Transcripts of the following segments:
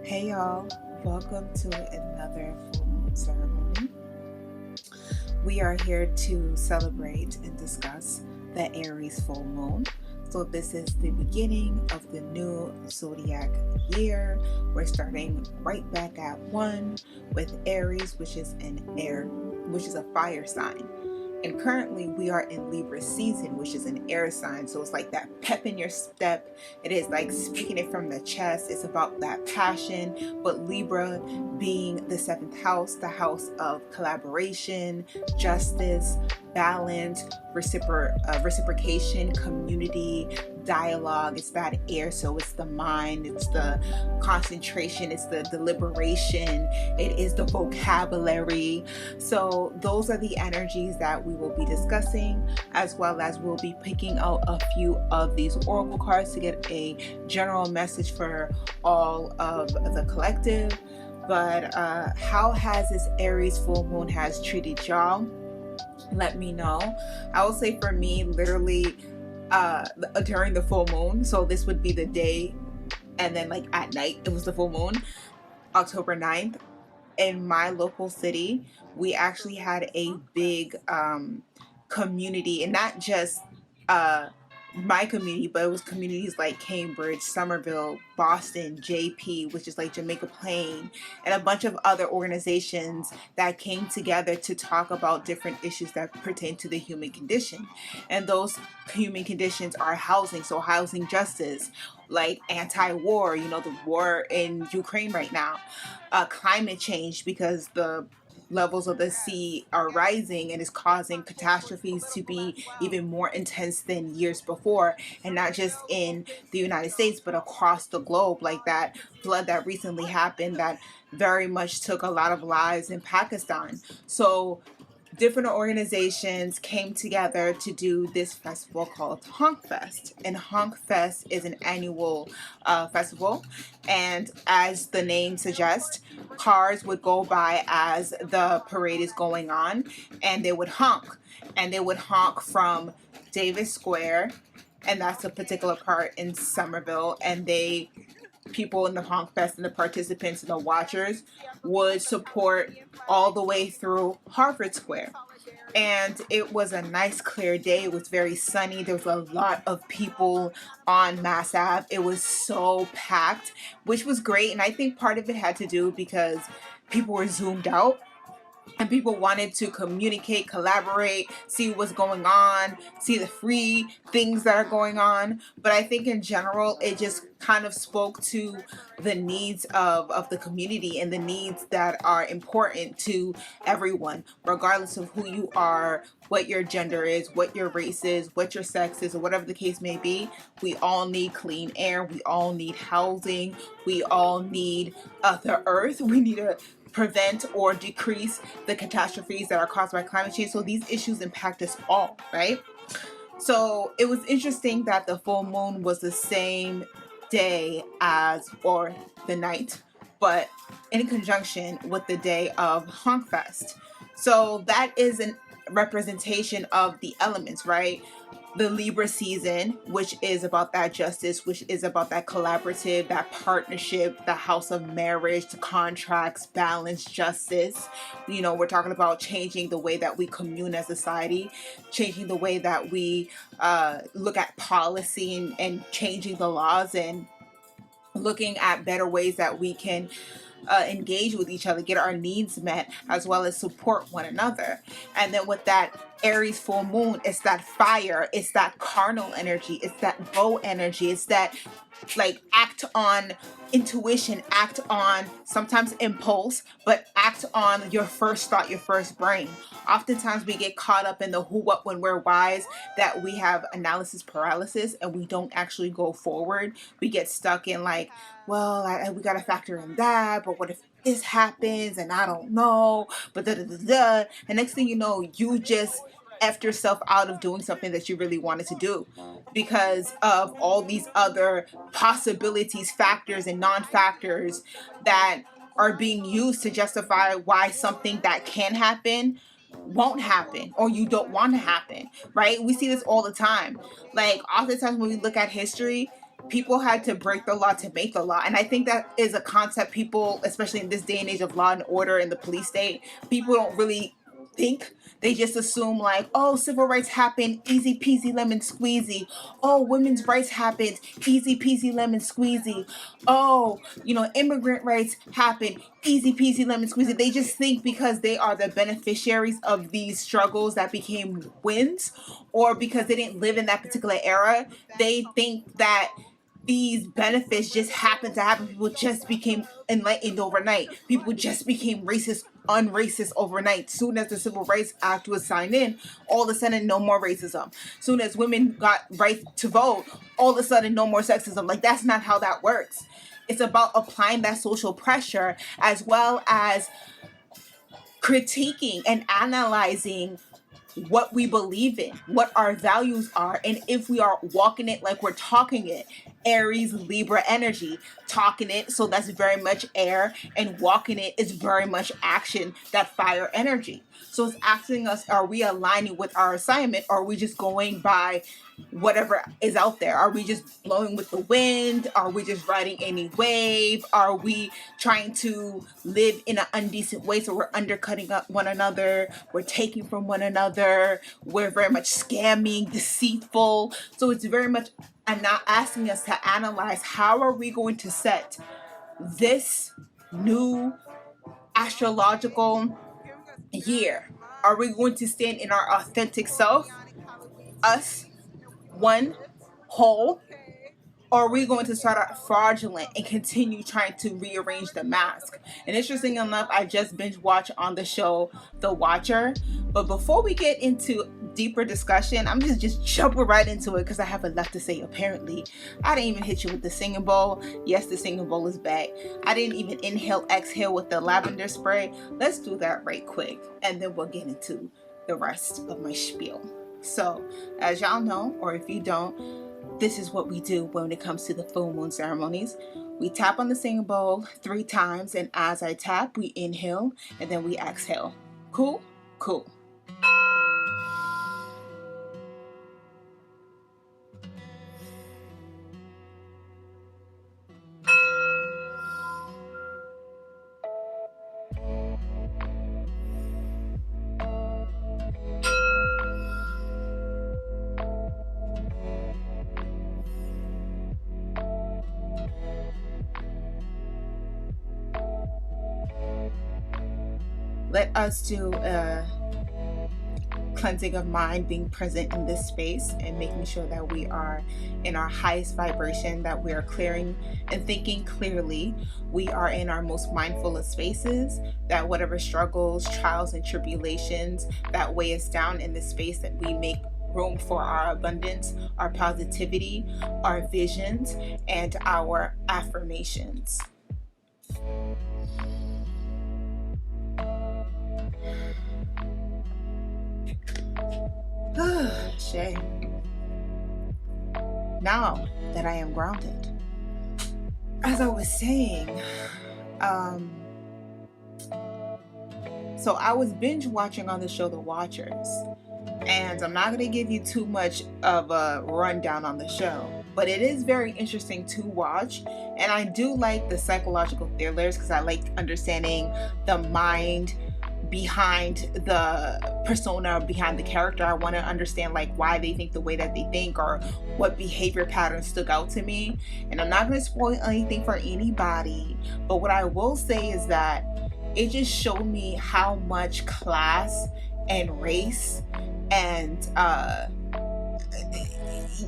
Hey y'all, welcome to another full moon ceremony. We are here to celebrate and discuss the Aries full moon. So this is the beginning of the new zodiac year. We're starting right back at 1 with Aries, which is a fire sign. And currently we are in Libra season, which is an air sign. So it's like that pep in your step. It is like speaking it from the chest. It's about that passion. But Libra being the 7th house, the house of collaboration, justice, balance, reciprocation, community, dialogue. It's that air. So it's the mind, it's the concentration, it's the deliberation, it is the vocabulary. So those are the energies that we will be discussing, as well as we'll be picking out a few of these oracle cards to get a general message for all of the collective. But how has this Aries full moon has treated y'all? Let me know. I will say for me, literally during the full moon, so this would be the day, and then like at night it was the full moon, October 9th. In my local city, we actually had a big community, and not just my community, but it was communities like Cambridge, Somerville, Boston, JP, which is like Jamaica Plain, and a bunch of other organizations that came together to talk about different issues that pertain to the human condition. And those human conditions are housing, so housing justice, like anti-war, the war in Ukraine right now, climate change, because the levels of the sea are rising and is causing catastrophes to be even more intense than years before, and not just in the United States but across the globe, like that flood that recently happened that very much took a lot of lives in Pakistan. So different organizations came together to do this festival called Honk Fest. And Honk Fest is an annual festival. And as the name suggests, cars would go by as the parade is going on, and they would honk. And they would honk from Davis Square, and that's a particular part in Somerville. And people in the Honk Fest and the participants and the watchers would support all the way through Harvard Square. And it was a nice clear day. It was very sunny. There was a lot of people on Mass Ave. It was so packed, which was great. And I think part of it had to do because people were zoomed out and people wanted to communicate, collaborate, see what's going on, see the free things that are going on. But I think in general, it just kind of spoke to the needs of the community and the needs that are important to everyone, regardless of who you are, what your gender is, what your race is, what your sex is, or whatever the case may be. We all need clean air. We all need housing. We all need the earth. We need to prevent or decrease the catastrophes that are caused by climate change. So these issues impact us all, right? So it was interesting that the full moon was the same day as, or the night, but in conjunction with the day of Honk Fest. So that is a representation of the elements, right? The Libra season, which is about that justice, which is about that collaborative, that partnership, the house of marriage, the contracts, balance, justice. We're talking about changing the way that we commune as a society, changing the way that we look at policy, and changing the laws, and looking at better ways that we can engage with each other, get our needs met, as well as support one another. And then with that Aries full moon, it's that fire, it's that carnal energy, it's that bow energy, it's that like act on intuition, act on sometimes impulse, but act on your first thought, your first brain. Oftentimes we get caught up in the who, what, when, where, whys, that we have analysis paralysis and we don't actually go forward. We get stuck in like, well, we got to factor in that, but what if this happens and I don't know, but and next thing you know, you just effed yourself out of doing something that you really wanted to do because of all these other possibilities, factors, and non-factors that are being used to justify why something that can happen won't happen or you don't want to happen, right? We see this all the time. Like oftentimes when we look at history, people had to break the law to make the law. And I think that is a concept people, especially in this day and age of law and order in the police state, people don't really think. They just assume like, oh, civil rights happened, easy peasy lemon squeezy. Oh, women's rights happened, easy peasy lemon squeezy. Oh, immigrant rights happened, easy peasy lemon squeezy. They just think because they are the beneficiaries of these struggles that became wins, or because they didn't live in that particular era, they think that these benefits just happened to happen. People just became enlightened overnight. People just became unracist overnight. Soon as the Civil Rights Act was signed in, all of a sudden no more racism. Soon as women got right to vote, all of a sudden no more sexism. Like, that's not how that works. It's about applying that social pressure, as well as critiquing and analyzing what we believe in, what our values are, and if we are walking it like we're talking it. Aries, Libra energy, talking it, so that's very much air, and walking it is very much action, that fire energy. So it's asking us, are we aligning with our assignment, or are we just going by whatever is out there? Are we just blowing with the wind? Are we just riding any wave? Are we trying to live in an indecent way, so we're undercutting one another, we're taking from one another, we're very much scamming, deceitful? So it's very much now asking us to analyze, how are we going to set this new astrological year? Are we going to stand in our authentic self, us, one, whole? Or are we going to start out fraudulent and continue trying to rearrange the mask? And interesting enough, I just binge watched on the show The Watcher. But before we get into deeper discussion, I'm just jumping right into it because I have a lot to say. Apparently, I didn't even hit you with the singing bowl. Yes, the singing bowl is back. I didn't even exhale with the lavender spray. Let's do that right quick, and then we'll get into the rest of my spiel. So, as y'all know, or if you don't, this is what we do when it comes to the full moon ceremonies. We tap on the singing bowl 3 times, and as I tap, we inhale, and then we exhale. Cool? Cool. Let us do a cleansing of mind, being present in this space and making sure that we are in our highest vibration, that we are clearing and thinking clearly. We are in our most mindful of spaces, that whatever struggles, trials, and tribulations that weigh us down in this space, that we make room for our abundance, our positivity, our visions, and our affirmations. Shay. Now that I am grounded, as I was saying, so I was binge watching on the show The Watchers, and I'm not going to give you too much of a rundown on the show, but it is very interesting to watch. And I do like the psychological thrillers because I like understanding the mind behind the persona, behind the character. I want to understand like why they think the way that they think, or what behavior patterns stuck out to me. And I'm not going to spoil anything for anybody, but what I will say is that it just showed me how much class and race and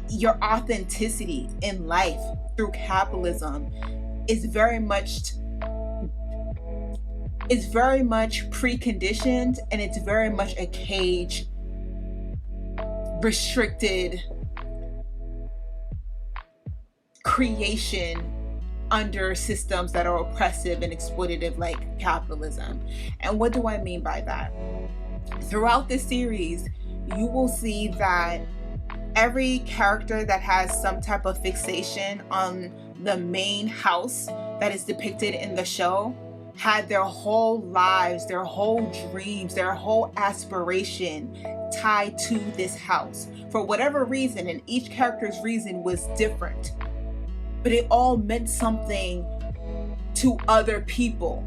your authenticity in life through capitalism is very much preconditioned, and it's very much a cage restricted creation under systems that are oppressive and exploitative like capitalism. And what do I mean by that? Throughout this series, you will see that every character that has some type of fixation on the main house that is depicted in the show had their whole lives, their whole dreams, their whole aspiration tied to this house for whatever reason, and each character's reason was different. but it all meant something to other people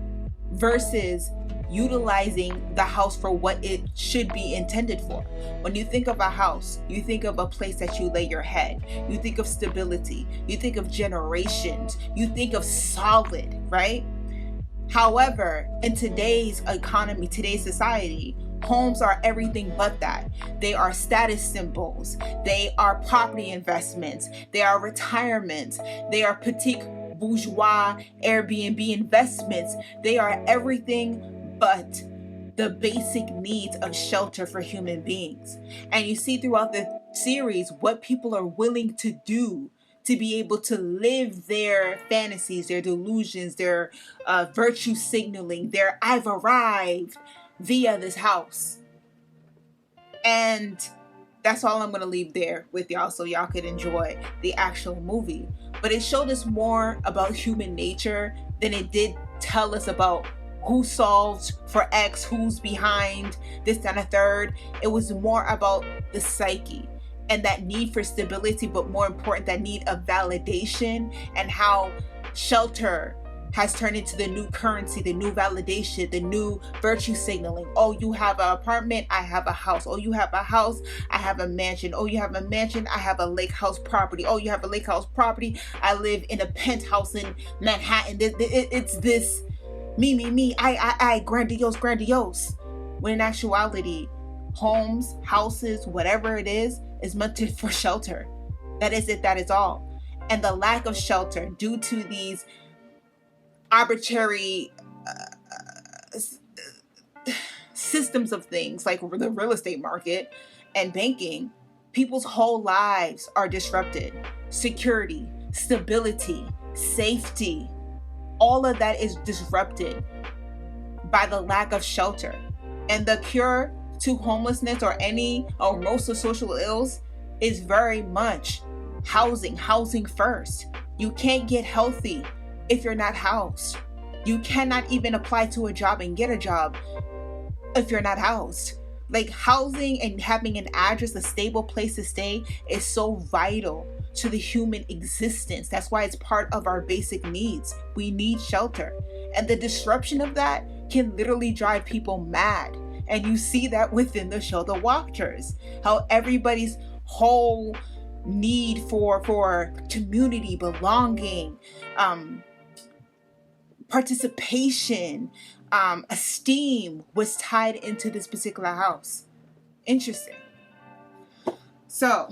versus utilizing the house for what it should be intended for. When you think of a house, you think of a place that you lay your head. You think of stability. You think of generations. You think of solid, right? However, in today's economy, today's society, homes are everything but that. They are status symbols. They are property investments. They are retirement. They are petite bourgeois Airbnb investments. They are everything but the basic needs of shelter for human beings. And you see throughout the series what people are willing to do to be able to live their fantasies, their delusions, their virtue signaling, their I've arrived via this house. And that's all I'm going to leave there with y'all so y'all could enjoy the actual movie. But it showed us more about human nature than it did tell us about who solved for X, who's behind this, that, and a third. It was more about the psyche and that need for stability, but more important, that need of validation, and how shelter has turned into the new currency, the new validation, the new virtue signaling. Oh, you have an apartment, I have a house. Oh, you have a house, I have a mansion. Oh, you have a mansion, I have a lake house property. Oh, you have a lake house property, I live in a penthouse in Manhattan. It's this me, I, grandiose. When in actuality, homes, houses, whatever it is meant to for shelter. That is it, that is all. And the lack of shelter due to these arbitrary systems of things like the real estate market and banking, people's whole lives are disrupted. Security, stability, safety, all of that is disrupted by the lack of shelter. And the cure to homelessness or most of social ills is very much housing first. You can't get healthy if you're not housed. You cannot even apply to a job and get a job if you're not housed. Like, housing and having an address, a stable place to stay, is so vital to the human existence. That's why it's part of our basic needs. We need shelter. And the disruption of that can literally drive people mad. And you see that within the show The Watchers, how everybody's whole need for community, belonging, participation, esteem was tied into this particular house. Interesting. So,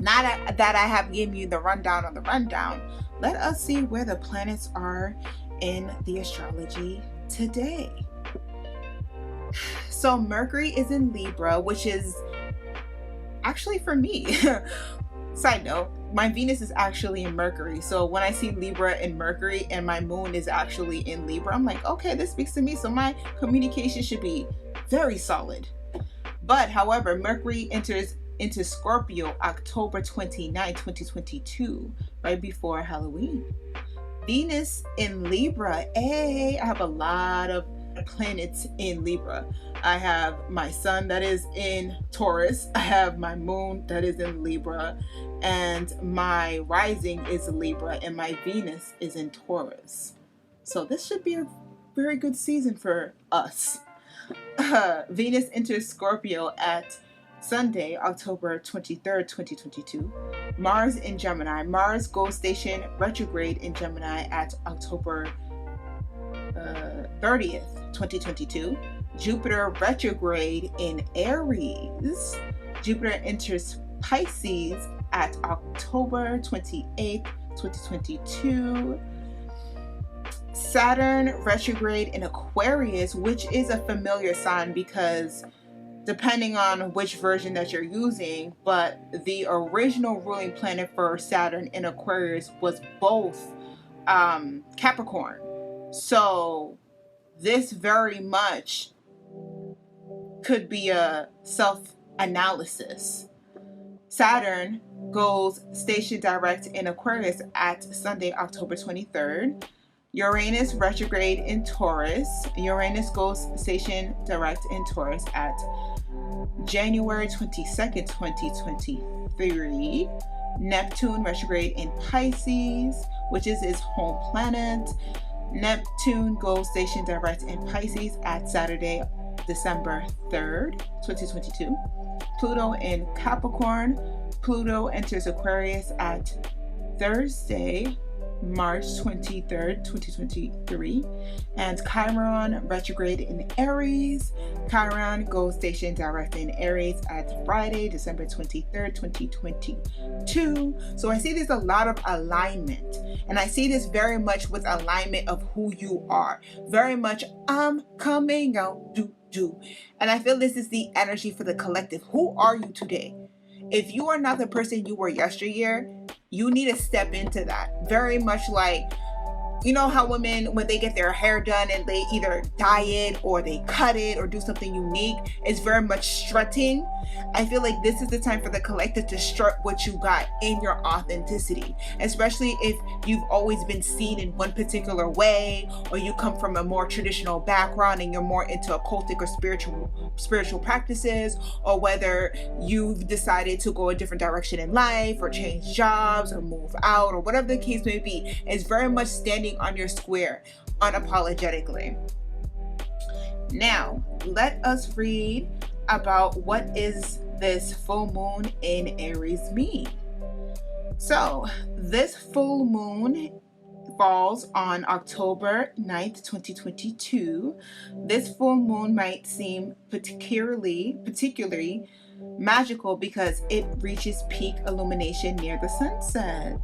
now that I have given you the rundown on the rundown, let us see where the planets are in the astrology today. So Mercury is in Libra, which is actually for me. Side note, my Venus is actually in Mercury. So when I see Libra in Mercury and my moon is actually in Libra, I'm like, okay, this speaks to me. So my communication should be very solid. But however, Mercury enters into Scorpio October 29, 2022, right before Halloween. Venus in Libra. I have a lot of planets in Libra. I have my sun that is in Taurus. I have my moon that is in Libra, and my rising is Libra, and my Venus is in Taurus. So this should be a very good season for us. Venus enters Scorpio at Sunday, October 23rd, 2022. Mars in Gemini. Mars goes station retrograde in Gemini at October 30th, 2022. Jupiter retrograde in Aries. Jupiter enters Pisces at October 28th, 2022. Saturn retrograde in Aquarius, which is a familiar sign because depending on which version that you're using, but the original ruling planet for Saturn in Aquarius was both Capricorn. So this very much could be a self-analysis. Saturn goes station direct in Aquarius at Sunday, October 23rd. Uranus retrograde in Taurus. Uranus goes station direct in Taurus at January 22nd, 2023. Neptune retrograde in Pisces, which is his home planet. Neptune goes station direct in Pisces at Saturday, December 3rd, 2022. Pluto in Capricorn. Pluto enters Aquarius at Thursday, March 23rd, 2023. And Chiron retrograde in Aries. Chiron goes station direct in Aries at Friday, December 23rd, 2022. So I see there's a lot of alignment. And I see this very much with alignment of who you are. Very much, I'm coming out, do. And I feel this is the energy for the collective. Who are you today? If you are not the person you were yesteryear, you need to step into that. Very much like, you know how women, when they get their hair done and they either dye it or they cut it or do something unique, it's very much strutting. I feel like this is the time for the collective to strut what you got in your authenticity, especially if you've always been seen in one particular way, or you come from a more traditional background and you're more into occultic or spiritual practices, or whether you've decided to go a different direction in life or change jobs or move out or whatever the case may be. It's very much standing on your square unapologetically. Now, let us read about what is this full moon in Aries mean. So, this full moon falls on October 9th, 2022. This full moon might seem particularly magical because it reaches peak illumination near the sunset.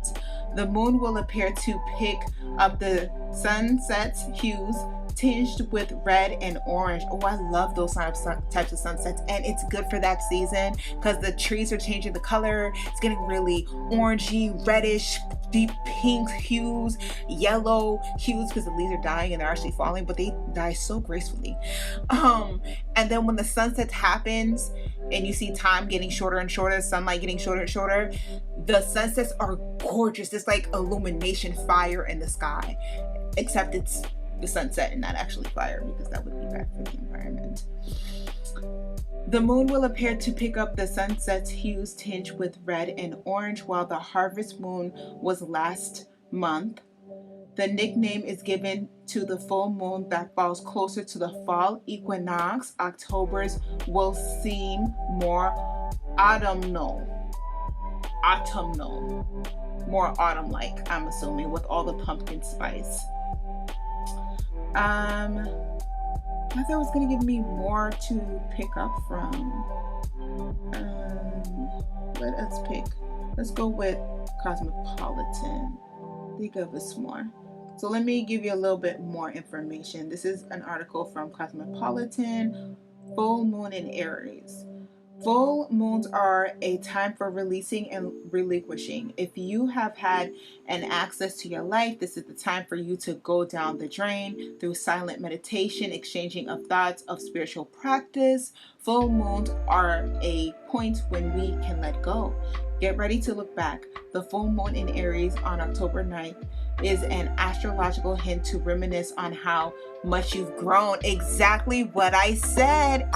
The moon will appear to pick up the sunset's hues tinged with red and orange. Oh, I love those types of sunsets, and it's good for that season because the trees are changing the color. It's getting really orangey, reddish, deep pink hues, yellow hues, because the leaves are dying and they're actually falling, but they die so gracefully. And then when the sunset happens and you see time getting shorter and shorter, sunlight getting shorter and shorter, the sunsets are gorgeous. It's like illumination fire in the sky, except it's the sunset and not actually fire, because that would be bad for the environment. The moon will appear to pick up the sunset's hues tinged with red and orange, while the harvest moon was last month. The nickname is given to the full moon that falls closer to the fall equinox. October's will seem more autumnal, more autumn-like, I'm assuming, with all the pumpkin spice. I thought it was going to give me more to pick up from. Let's go with Cosmopolitan. They give us more. So let me give you a little bit more information. This is an article from Cosmopolitan, Full Moon in Aries. Full moons are a time for releasing and relinquishing. If you have had an access to your life, this is the time for you to go down the drain through silent meditation, exchanging of thoughts, of spiritual practice. Full moons are a point when we can let go. Get ready to look back. The full moon in Aries on October 9th is an astrological hint to reminisce on how much you've grown. Exactly what I said.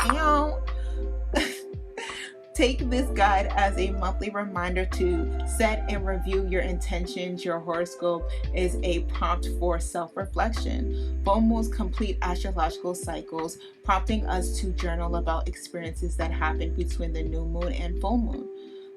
Take this guide as a monthly reminder to set and review your intentions. Your horoscope is a prompt for self-reflection. Full moons complete astrological cycles, prompting us to journal about experiences that happen between the new moon and full moon.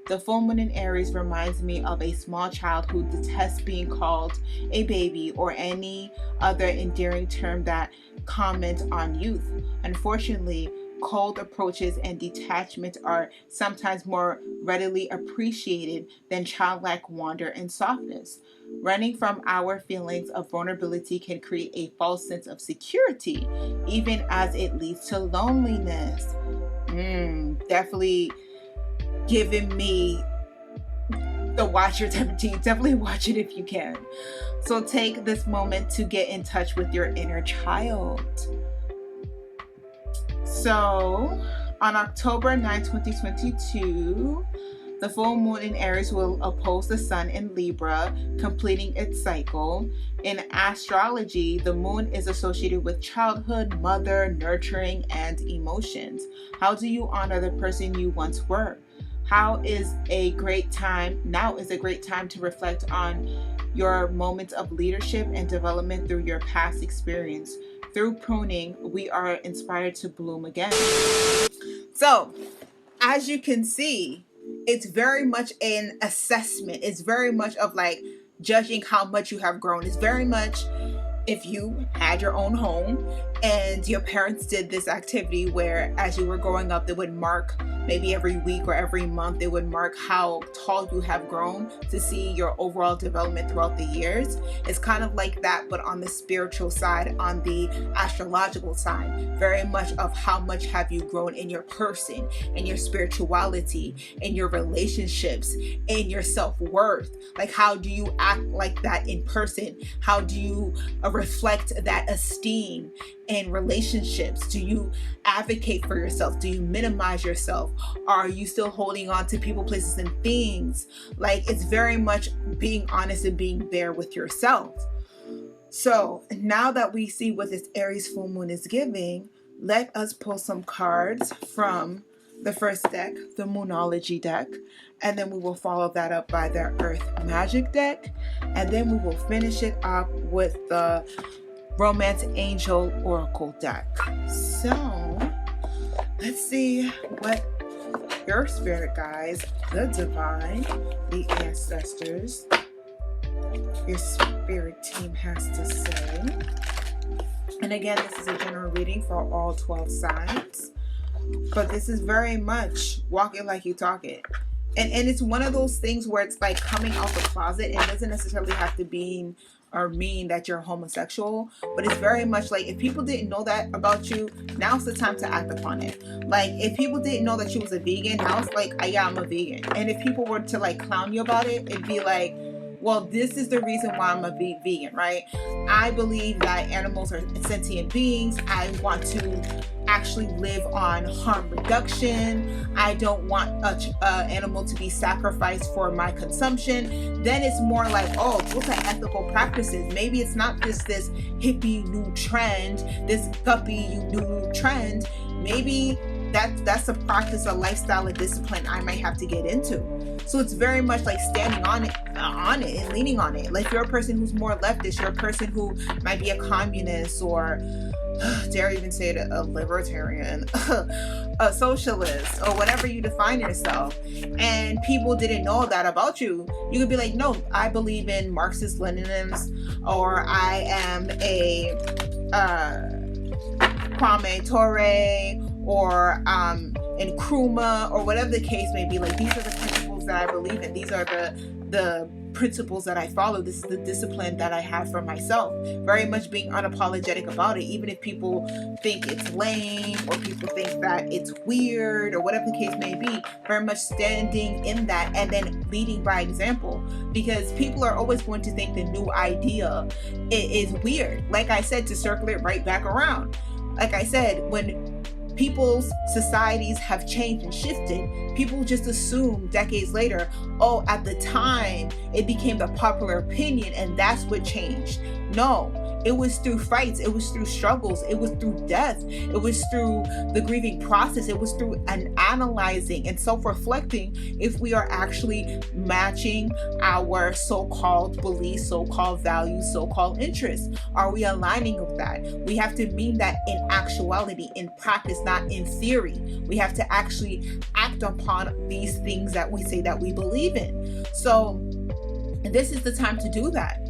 The full moon in Aries reminds me of a small child who detests being called a baby or any other endearing term that comment on youth. Unfortunately, cold approaches and detachment are sometimes more readily appreciated than childlike wonder and softness. Running from our feelings of vulnerability can create a false sense of security, even as it leads to loneliness. Definitely giving me the watcher temperature. Definitely watch it if you can. So take this moment to get in touch with your inner child. So, on October 9, 2022, the full moon in Aries will oppose the sun in Libra, completing its cycle. In astrology, the moon is associated with childhood, mother, nurturing, and emotions. How do you honor the person you once were? Now is a great time to reflect on your moments of leadership and development through your past experience. Through pruning, we are inspired to bloom again. So, as you can see, it's very much an assessment. It's very much of like judging how much you have grown. It's very much if you had your own home and your parents did this activity where as you were growing up, they would mark maybe every week or every month, they would mark how tall you have grown to see your overall development throughout the years. It's kind of like that, but on the spiritual side, on the astrological side, very much of how much have you grown in your person, in your spirituality, in your relationships, in your self-worth. Like, how do you act like that in person? How do you reflect that esteem in relationships? Do you advocate for yourself? Do you minimize yourself? Are you still holding on to people, places, and things? Like, it's very much being honest and being bare with yourself. So now that we see what this Aries full moon is giving, let us pull some cards from the first deck, the Moonology deck, and then we will follow that up by the Earth Magic deck, and then we will finish it up with the Romance Angel Oracle deck. So let's see what your spirit guides, the divine, the ancestors, your spirit team has to say. And again, this is a general reading for all 12 signs, but this is very much walking like you talk it. And it's one of those things where it's like coming out the closet. It doesn't necessarily have to be or mean that you're homosexual, but it's very much like if people didn't know that about you, now's the time to act upon it. Like, if people didn't know that you was a vegan, now it's like, yeah, I'm a vegan. And if people were to like clown you about it, it'd be like, well, this is the reason why I'm a vegan, right? I believe that animals are sentient beings. I want to actually live on harm reduction. I don't want an animal to be sacrificed for my consumption. Then it's more like, oh, what's the ethical practices? Maybe it's not just this hippie new trend, this guppy new trend. Maybe that's a practice, a lifestyle, a discipline I might have to get into. So it's very much like standing on it and leaning on it. Like, you're a person who's more leftist, you're a person who might be a communist, or dare even say it, a libertarian, a socialist, or whatever you define yourself, and people didn't know that about you, you could be like, no, I believe in Marxist Leninism, or I am a Kwame Ture, or Nkrumah, or whatever the case may be. Like, these are the principles that I believe in. These are the principles that I follow. This is the discipline that I have for myself. Very much being unapologetic about it, even if people think it's lame or people think that it's weird or whatever the case may be. Very much standing in that and then leading by example, because people are always going to think the new idea is weird. Like I said, to circle it right back around. Like I said, when people's societies have changed and shifted, people just assume decades later, oh, at the time it became the popular opinion and that's what changed. No, it was through fights, it was through struggles, it was through death, it was through the grieving process, it was through an analyzing and self-reflecting if we are actually matching our so-called beliefs, so-called values, so-called interests. Are we aligning with that? We have to mean that in actuality, in practice, not in theory. We have to actually act upon these things that we say that we believe in. So this is the time to do that.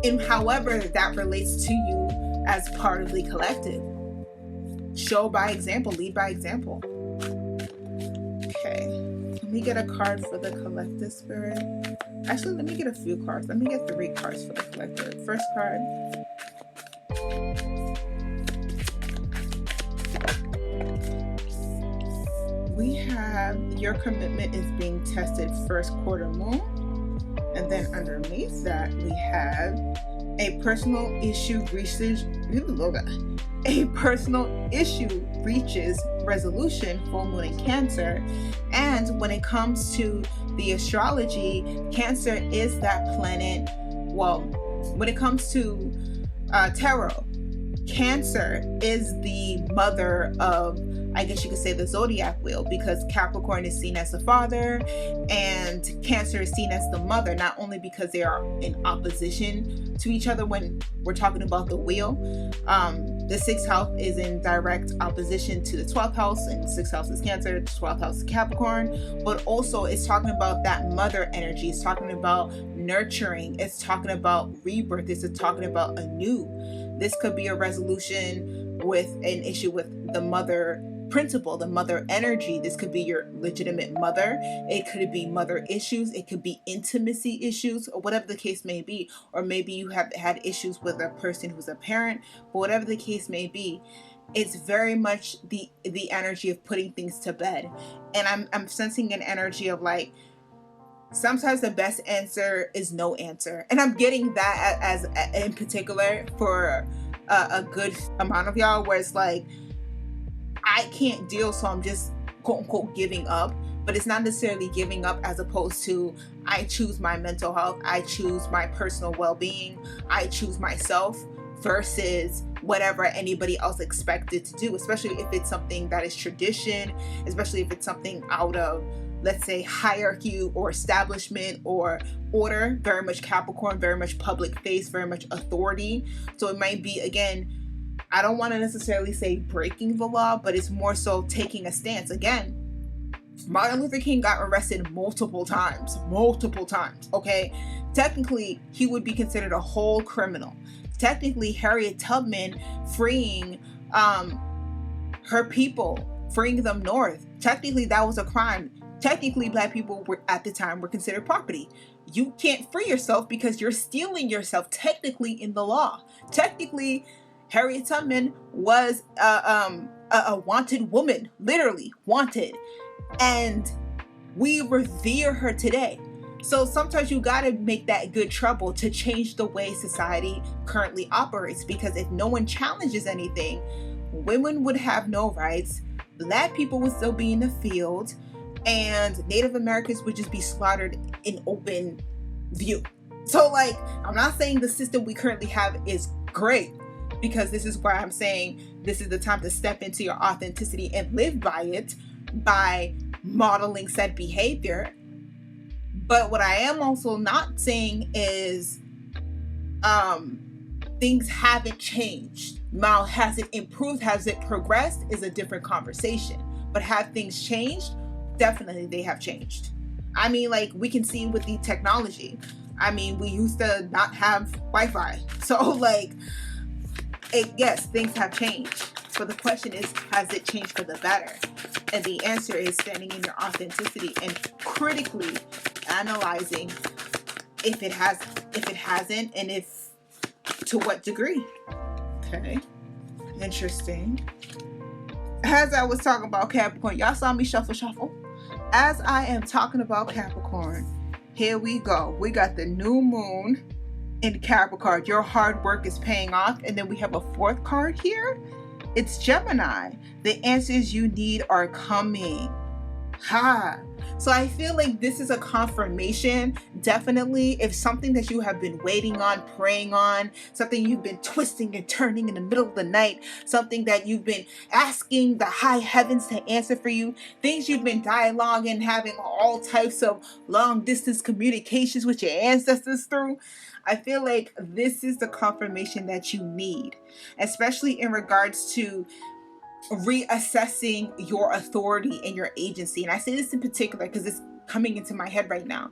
And however that relates to you as part of the collective. Show by example, lead by example. Okay, let me get a card for the collective spirit. Actually, let me get a few cards. Let me get 3 cards for the collective. First card. We have your commitment is being tested first quarter moon. And then underneath that, we have a personal issue reaches resolution, full moon in Cancer. And when it comes to the astrology, Cancer is that planet. Well, when it comes to tarot, Cancer is the mother of I guess you could say, the zodiac wheel, because Capricorn is seen as the father and Cancer is seen as the mother, not only because they are in opposition to each other when we're talking about the wheel. The 6th house is in direct opposition to the 12th house, and the 6th house is Cancer, the 12th house is Capricorn, but also it's talking about that mother energy. It's talking about nurturing. It's talking about rebirth. It's talking about anew. This could be a resolution with an issue with the mother principle, the mother energy. This could be your legitimate mother. It could be mother issues. It could be intimacy issues, or whatever the case may be. Or maybe you have had issues with a person who's a parent, but whatever the case may be, it's very much the energy of putting things to bed. And I'm sensing an energy of like, sometimes the best answer is no answer. And I'm getting that as in particular for a good amount of y'all, where it's like, I can't deal, so I'm just quote unquote giving up. But it's not necessarily giving up as opposed to I choose my mental health, I choose my personal well-being, I choose myself versus whatever anybody else expected to do, especially if it's something that is tradition, especially if it's something out of, let's say, hierarchy or establishment or order. Very much Capricorn, very much public face, very much authority. So it might be, again, I don't want to necessarily say breaking the law, but it's more so taking a stance. Again, Martin Luther King got arrested multiple times, okay? Technically, he would be considered a whole criminal. Technically, Harriet Tubman freeing her people, freeing them north, technically that was a crime. Technically, Black people were at the time were considered property. You can't free yourself because you're stealing yourself, technically, in the law. Technically, Harriet Tubman was a wanted woman, literally wanted, and we revere her today. So sometimes you gotta make that good trouble to change the way society currently operates, because if no one challenges anything, women would have no rights, Black people would still be in the field, and Native Americans would just be slaughtered in open view. So like, I'm not saying the system we currently have is great, because this is why I'm saying this is the time to step into your authenticity and live by it, by modeling said behavior. But what I am also not saying is things haven't changed. Now, has it improved? Has it progressed? Is a different conversation. But have things changed? Definitely they have changed. I mean, like, we can see with the technology. I mean, we used to not have Wi-Fi. So like, yes, things have changed. But the question is, has it changed for the better? And the answer is standing in your authenticity and critically analyzing if it has, if it hasn't, and if to what degree. Okay, interesting. As I was talking about Capricorn, y'all saw me shuffle. As I am talking about Capricorn, here we go. We got the new moon in Capricorn. Your hard work is paying off. And then we have a 4th card here. It's Gemini. The answers you need are coming. So I feel like this is a confirmation, definitely, if something that you have been waiting on, praying on, something you've been twisting and turning in the middle of the night, something that you've been asking the high heavens to answer for you, things you've been dialoguing, having all types of long distance communications with your ancestors through. I feel like this is the confirmation that you need, especially in regards to reassessing your authority and your agency. And I say this in particular because it's coming into my head right now.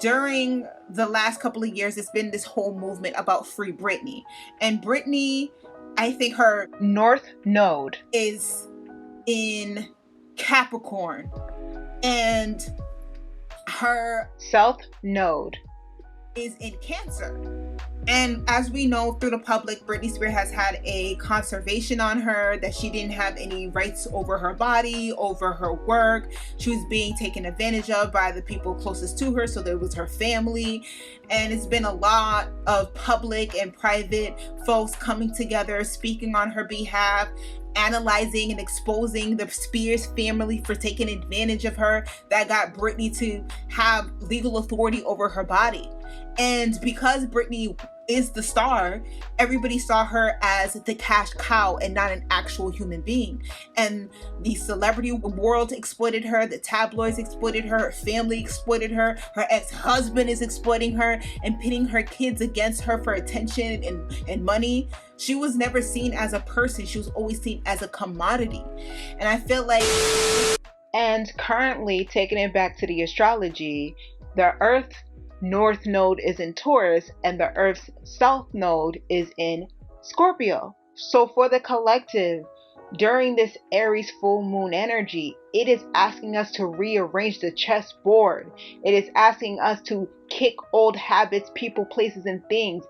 During the last couple of years, it's been this whole movement about Free Britney. And Britney, I think her North Node is in Capricorn, and her South Node is in Cancer. And as we know through the public, Britney Spears has had a conservation on her, that she didn't have any rights over her body, over her work. She was being taken advantage of by the people closest to her. So there was her family. And it's been a lot of public and private folks coming together, speaking on her behalf, analyzing and exposing the Spears family for taking advantage of her, that got Britney to have legal authority over her body. And because Britney is the star, everybody saw her as the cash cow and not an actual human being. And the celebrity world exploited her, the tabloids exploited her, her family exploited her ex-husband is exploiting her and pitting her kids against her for attention and money. She was never seen as a person. She was always seen as a commodity. And I feel like... And currently, taking it back to the astrology, the Earth North Node is in Taurus and the Earth's South Node is in Scorpio. So for the collective, during this Aries full moon energy, it is asking us to rearrange the chessboard. It is asking us to kick old habits, people, places, and things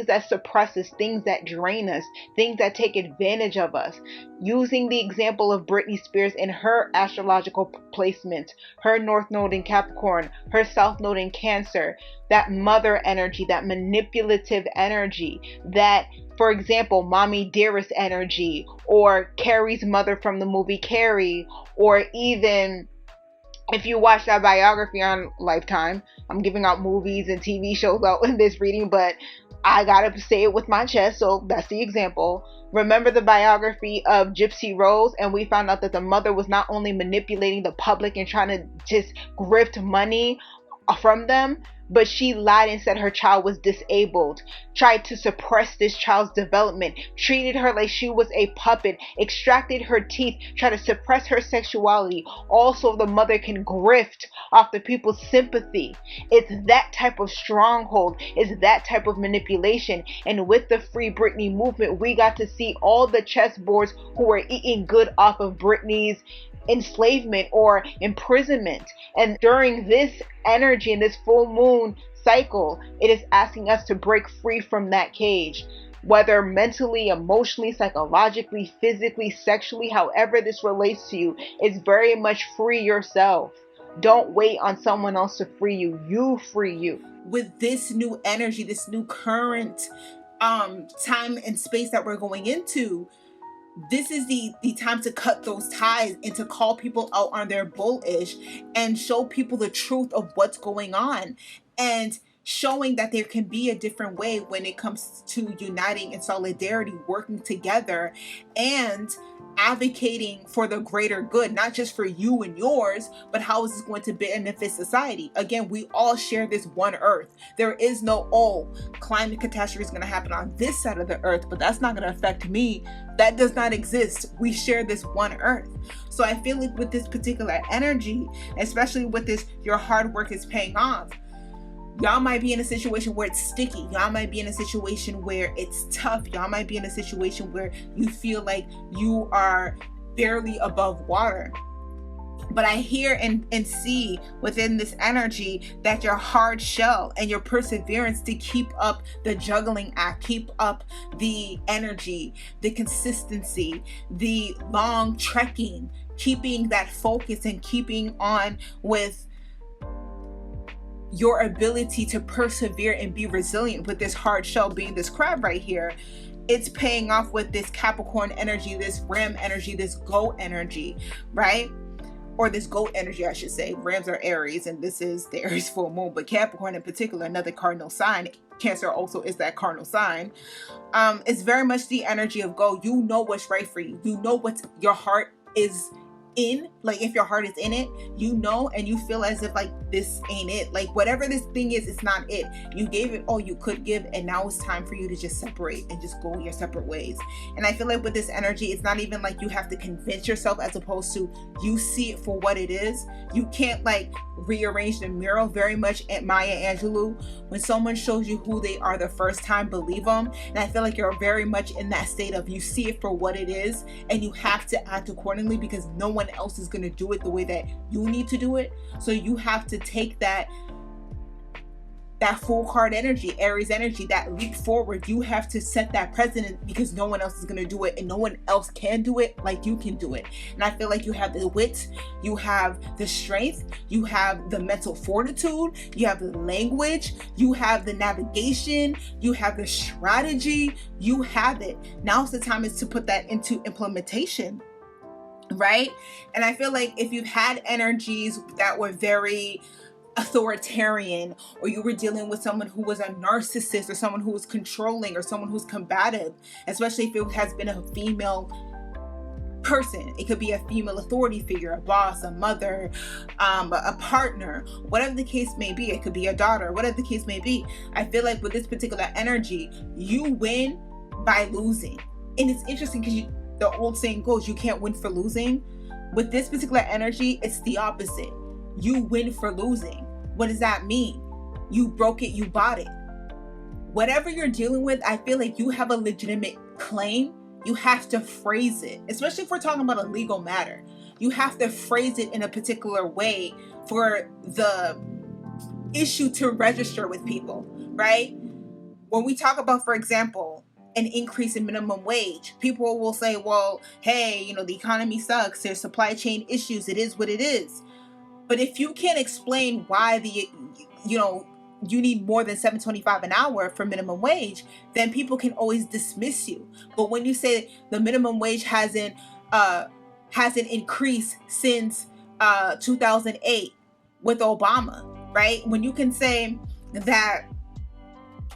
that suppress us, things that drain us, things that take advantage of us. Using the example of Britney Spears in her astrological placement, her North Node in Capricorn, her South Node in Cancer, that mother energy, that manipulative energy, that, for example, mommy dearest energy, or Carrie's mother from the movie Carrie, or even if you watch that biography on Lifetime, I'm giving out movies and TV shows out in this reading, but I gotta say it with my chest, so that's the example. Remember the biography of Gypsy Rose, and we found out that the mother was not only manipulating the public and trying to just grift money from them, but she lied and said her child was disabled, tried to suppress this child's development, treated her like she was a puppet, extracted her teeth, tried to suppress her sexuality. Also, the mother can grift off the people's sympathy. It's that type of stronghold. It's that type of manipulation. And with the Free Britney movement, we got to see all the chessboards who were eating good off of Britney's enslavement or imprisonment. And during this energy and this full moon cycle, it is asking us to break free from that cage, whether mentally, emotionally, psychologically, physically, sexually, however this relates to you. It's very much free yourself. Don't wait on someone else to free you. You free you. With this new energy, this new current time and space that we're going into, this is the time to cut those ties and to call people out on their bullish and show people the truth of what's going on, and showing that there can be a different way when it comes to uniting in solidarity, working together, and advocating for the greater good, not just for you and yours, but how is this going to benefit society? Again, we all share this one earth. There is no, climate catastrophe is going to happen on this side of the earth, but that's not going to affect me. That does not exist. We share this one earth. So I feel like with this particular energy, especially with this, your hard work is paying off. Y'all might be in a situation where it's sticky. Y'all might be in a situation where it's tough. Y'all might be in a situation where you feel like you are barely above water. But I hear and see within this energy that your hard shell and your perseverance to keep up the juggling act, keep up the energy, the consistency, the long trekking, keeping that focus and keeping on with your ability to persevere and be resilient with this hard shell being this crab right here. It's paying off with this Capricorn energy, this Ram energy, this goat energy, right? Or this goat energy, I should say. Rams are Aries, and this is the Aries full moon, but Capricorn in particular, another cardinal sign. Cancer also is that cardinal sign. It's very much the energy of go. You know what's right for you. You know what your heart is in, like if your heart is in it, you know, and you feel as if like this ain't it, like whatever this thing is, it's not it. You gave it all you could give, and now it's time for you to just separate and just go your separate ways. And I feel like with this energy, it's not even like you have to convince yourself, as opposed to you see it for what it is. You can't like rearrange the mural. Very much at Maya Angelou, when someone shows you who they are the first time, believe them. And I feel like you're very much in that state of you see it for what it is, and you have to act accordingly, because no one else is going to do it the way that you need to do it. So you have to take that full card energy, Aries energy, that leap forward. You have to set that precedent, because no one else is going to do it, and no one else can do it like you can do it. And I feel like you have the wit, you have the strength, you have the mental fortitude, you have the language, you have the navigation, you have the strategy, you have it. Now's the time is to put that into implementation, right? And I feel like if you've had energies that were very authoritarian, or you were dealing with someone who was a narcissist, or someone who was controlling, or someone who's combative, especially if it has been a female person. It could be a female authority figure, a boss, a mother, a partner, whatever the case may be. It could be a daughter, whatever the case may be. I feel like with this particular energy, you win by losing. And it's interesting because the old saying goes, you can't win for losing. With this particular energy, it's the opposite. You win for losing. What does that mean? You broke it, you bought it. Whatever you're dealing with, I feel like you have a legitimate claim. You have to phrase it, especially if we're talking about a legal matter. You have to phrase it in a particular way for the issue to register with people, right? When we talk about, for example, an increase in minimum wage, people will say, well, hey, the economy sucks. There's supply chain issues. It is what it is. But if you can't explain why you need more than $7.25 an hour for minimum wage, then people can always dismiss you. But when you say the minimum wage hasn't increased since 2008 with Obama, right? When you can say that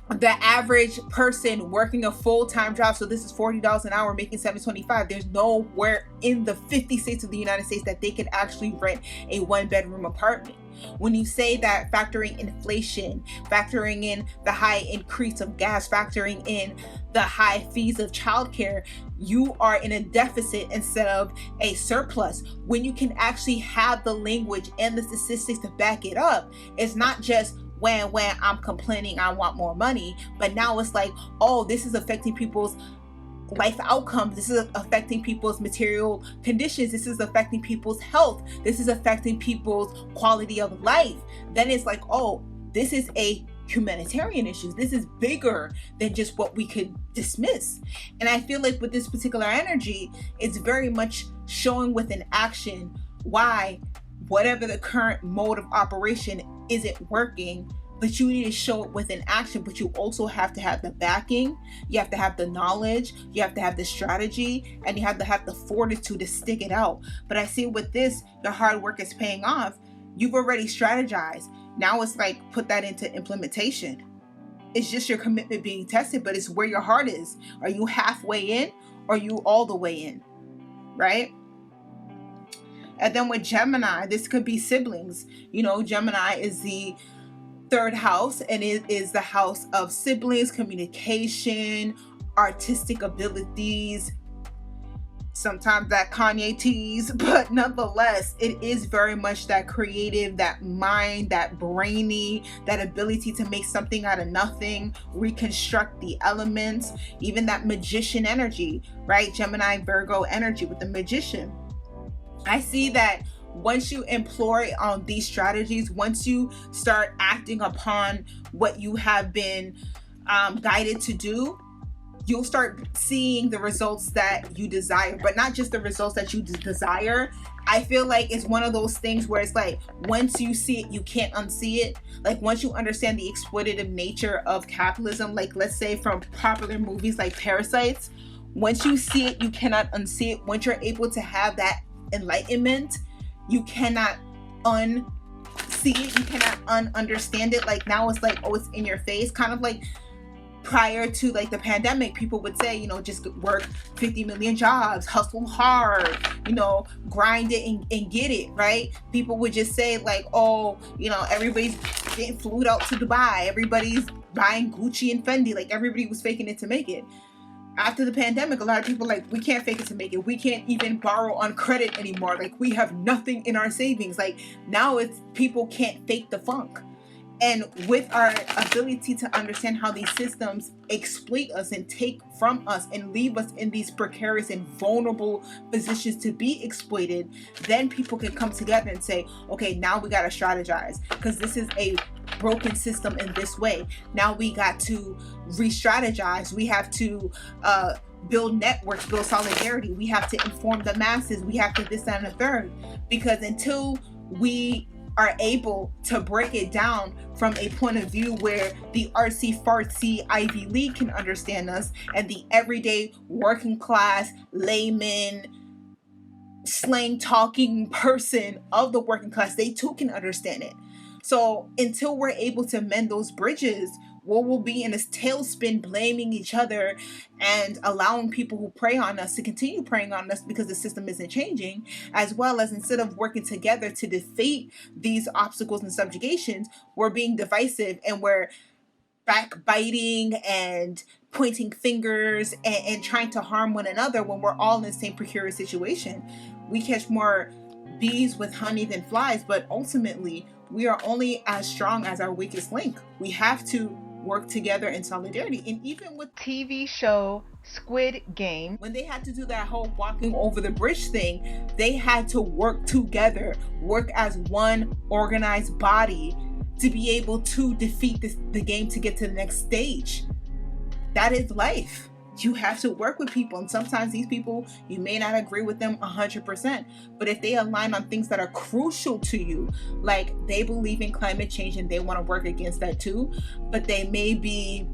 the average person working a full-time job, so this is $40 an hour making $7.25, there's nowhere in the 50 states of the United States that they could actually rent a one-bedroom apartment. When you say that factoring inflation, factoring in the high increase of gas, factoring in the high fees of childcare, you are in a deficit instead of a surplus. When you can actually have the language and the statistics to back it up, it's not just when I'm complaining, I want more money, but now it's like, oh, this is affecting people's life outcomes. This is affecting people's material conditions. This is affecting people's health. This is affecting people's quality of life. Then it's like, oh, this is a humanitarian issue. This is bigger than just what we could dismiss. And I feel like with this particular energy, it's very much showing with an action why whatever the current mode of operation isn't working, but you need to show it with an action. But you also have to have the backing, you have to have the knowledge, you have to have the strategy, and you have to have the fortitude to stick it out. But I see with this, your hard work is paying off. You've already strategized. Now it's like, put that into implementation. It's just your commitment being tested, but it's where your heart is. Are you halfway in, or are you all the way in, right? And then with Gemini, this could be siblings. Gemini is the third house, and it is the house of siblings, communication, artistic abilities, sometimes that Kanye tease, but nonetheless, it is very much that creative, that mind, that brainy, that ability to make something out of nothing, reconstruct the elements, even that magician energy, right? Gemini, Virgo energy with the magician. I see that once you employ on these strategies, once you start acting upon what you have been guided to do, you'll start seeing the results that you desire, but not just the results that you desire. I feel like it's one of those things where it's like, once you see it, you can't unsee it. Like, once you understand the exploitative nature of capitalism, like let's say from popular movies like Parasites, once you see it, you cannot unsee it. Once you're able to have that enlightenment, you cannot unsee it, you cannot understand it. Like, now it's like, oh, it's in your face. Kind of like prior to like the pandemic, people would say, just work 50 million jobs, hustle hard, grind it and get it, right? People would just say like, oh, everybody's getting flew out to Dubai, everybody's buying Gucci and Fendi, like everybody was faking it to make it. After the pandemic, a lot of people like, we can't fake it to make it. We can't even borrow on credit anymore. Like, we have nothing in our savings. Like, now it's people can't fake the funk. And with our ability to understand how these systems exploit us and take from us and leave us in these precarious and vulnerable positions to be exploited, then people can come together and say, okay, now we got to strategize, because this is a broken system in this way. Now we got to re-strategize. We have to build networks, build solidarity. We have to inform the masses. We have to this, that, and the third. Because until we are able to break it down from a point of view where the artsy fartsy Ivy League can understand us, and the everyday working class layman slang talking person of the working class, they too can understand it. So until we're able to mend those bridges, we'll be in this tailspin, blaming each other and allowing people who prey on us to continue preying on us because the system isn't changing, as well as instead of working together to defeat these obstacles and subjugations, we're being divisive and we're backbiting and pointing fingers and trying to harm one another when we're all in the same precarious situation. We catch more bees with honey than flies, but ultimately we are only as strong as our weakest link. We have to work together in solidarity. And even with TV show Squid Game, when they had to do that whole walking over the bridge thing, they had to work together, work as one organized body to be able to defeat the game to get to the next stage. That is life. You have to work with people, and sometimes these people, you may not agree with them 100%, but if they align on things that are crucial to you, like they believe in climate change and they want to work against that too, but they may be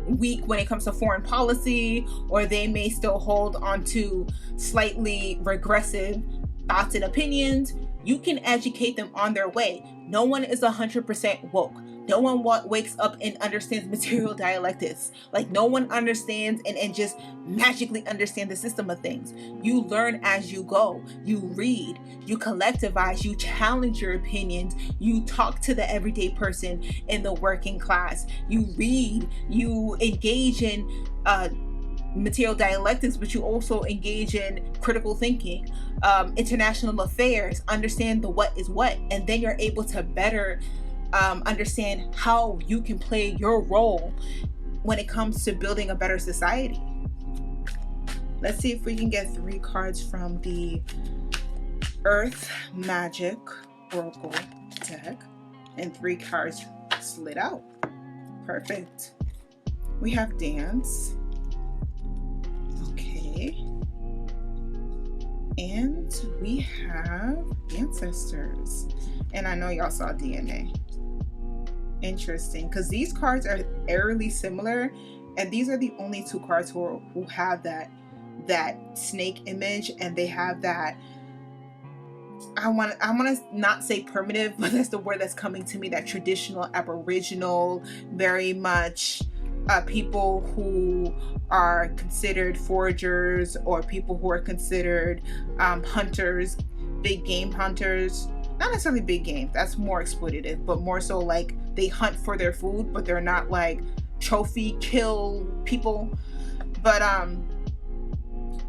weak when it comes to foreign policy, or they may still hold on to slightly regressive thoughts and opinions, you can educate them on their way. No one is 100% woke. No one wakes up and understands material dialectics. Like no one understands and just magically understand the system of things. You learn as you go. You read, you collectivize, you challenge your opinions, you talk to the everyday person in the working class. You read, you engage in material dialectics, but you also engage in critical thinking, international affairs, understand the what is what, and then you're able to better understand how you can play your role when it comes to building a better society. Let's see if we can get 3 cards from the Earth Magic Oracle deck, and 3 cards slid out. Perfect. We have Dance. Okay. And we have Ancestors. And I know y'all saw DNA. Interesting, because these cards are eerily similar, and these are the only 2 cards who have that snake image, and they have that, I want to not say primitive, but that's the word that's coming to me, that traditional Aboriginal, very much people who are considered foragers, or people who are considered hunters, big game hunters. Not necessarily big game, that's more exploitative, but more so like they hunt for their food, but they're not like trophy kill people. But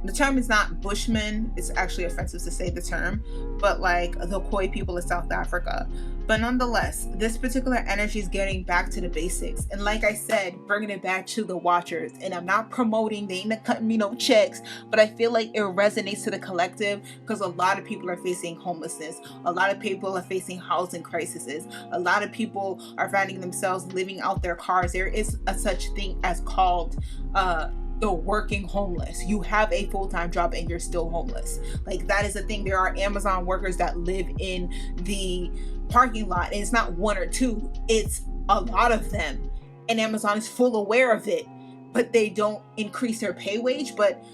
the term is not Bushman. It's actually offensive to say the term, but like the Khoi people of South Africa. But nonetheless, this particular energy is getting back to the basics. And like I said, bringing it back to the watchers. And I'm not promoting, they ain't cutting me no checks, but I feel like it resonates to the collective, because a lot of people are facing homelessness. A lot of people are facing housing crises. A lot of people are finding themselves living out their cars. There is a such thing as called the working homeless. You have a full-time job and you're still homeless. Like that is a thing. There are Amazon workers that live in the parking lot, and it's not 1 or 2, it's a lot of them, and Amazon is full aware of it, but they don't increase their pay wage. But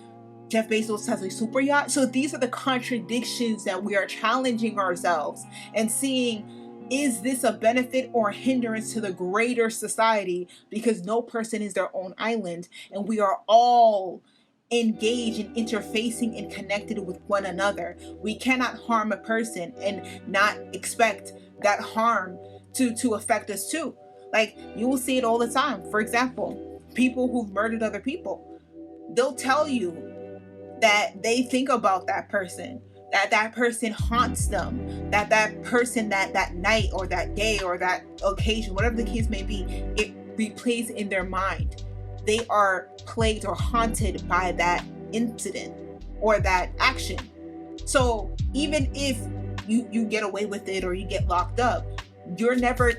Jeff Bezos has a super yacht. So these are the contradictions that we are challenging ourselves and seeing, is this a benefit or a hindrance to the greater society? Because no person is their own island, and we are all engaged in interfacing and connected with one another. We cannot harm a person and not expect that harm to affect us too. Like you will see it all the time. For example, people who've murdered other people, they'll tell you that they think about that person, that person haunts them, that person, that night or that day or that occasion, whatever the case may be, it replays in their mind. They are plagued or haunted by that incident or that action. So even if you get away with it or you get locked up, you're never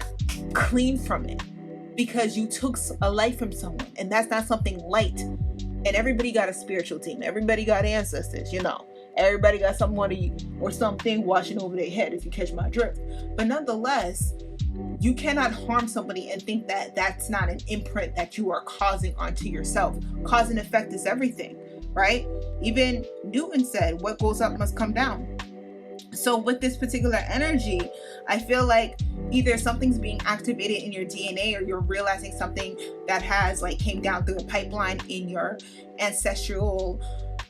clean from it, because you took a life from someone, and that's not something light. And everybody got a spiritual team. Everybody got ancestors, you know. Everybody got somebody or something watching over their head, if you catch my drift. But nonetheless, you cannot harm somebody and think that that's not an imprint that you are causing onto yourself. Cause and effect is everything, right? Even Newton said, what goes up must come down. So with this particular energy, I feel like either something's being activated in your DNA, or you're realizing something that has like came down through the pipeline in your ancestral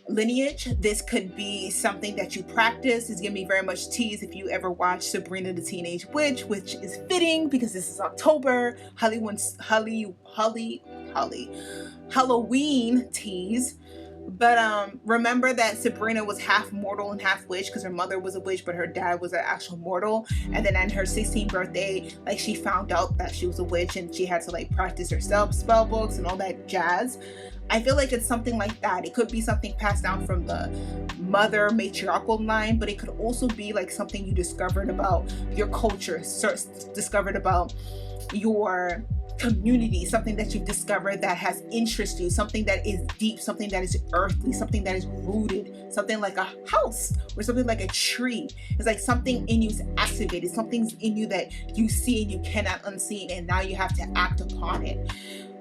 lineage. This could be something that you practice. It's gonna be very much teased if you ever watch Sabrina the Teenage Witch, which is fitting because this is October. Halloween tease. But remember that Sabrina was half mortal and half witch, because her mother was a witch, but her dad was an actual mortal. And then on her 16th birthday, like, she found out that she was a witch, and she had to like practice herself, spell books and all that jazz. I feel like it's something like that. It could be something passed down from the mother matriarchal line, but it could also be like something you discovered about your culture, discovered about your community, something that you've discovered that has interested you, something that is deep, something that is earthly, something that is rooted, something like a house or something like a tree. It's like something in you is activated, something's in you that you see and you cannot unsee, and now you have to act upon it.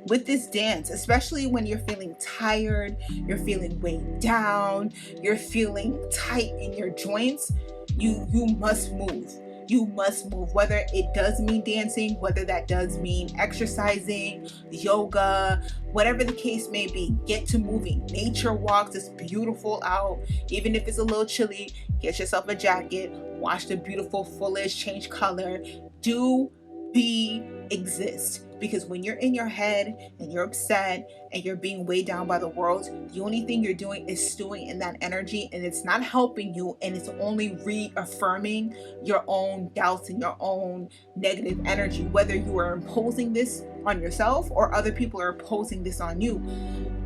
With this dance, especially when you're feeling tired, you're feeling weighed down, you're feeling tight in your joints, you must move. You must move, whether it does mean dancing, whether that does mean exercising, yoga, whatever the case may be. Get to moving. Nature walks. It's beautiful out. Even if it's a little chilly, get yourself a jacket, watch the beautiful foliage change color. Do, be, exist. Because when you're in your head and you're upset and you're being weighed down by the world, the only thing you're doing is stewing in that energy, and it's not helping you, and it's only reaffirming your own doubts and your own negative energy, whether you are imposing this on yourself or other people are imposing this on you.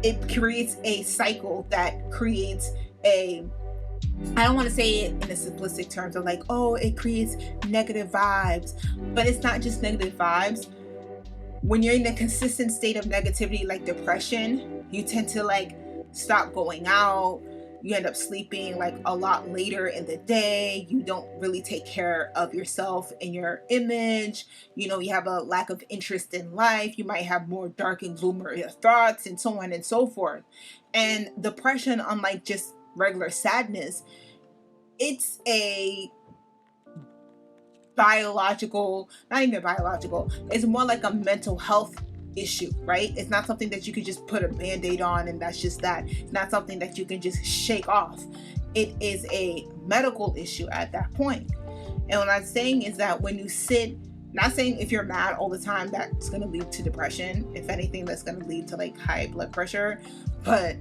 It creates a cycle that creates I don't want to say it in a simplistic terms of like, oh, it creates negative vibes, but it's not just negative vibes. When you're in a consistent state of negativity like depression, you tend to like stop going out. You end up sleeping like a lot later in the day. You don't really take care of yourself and your image. You know, you have a lack of interest in life. You might have more dark and gloomy thoughts and so on and so forth. And depression, unlike just regular sadness, it's a biological, not even biological, it's more like a mental health issue, right? It's not something that you could just put a band-aid on and that's just that. It's not something that you can just shake off. It is a medical issue at that point. And what I'm saying is that when you sit, not saying if you're mad all the time that's going to lead to depression. If anything, that's going to lead to like high blood pressure. But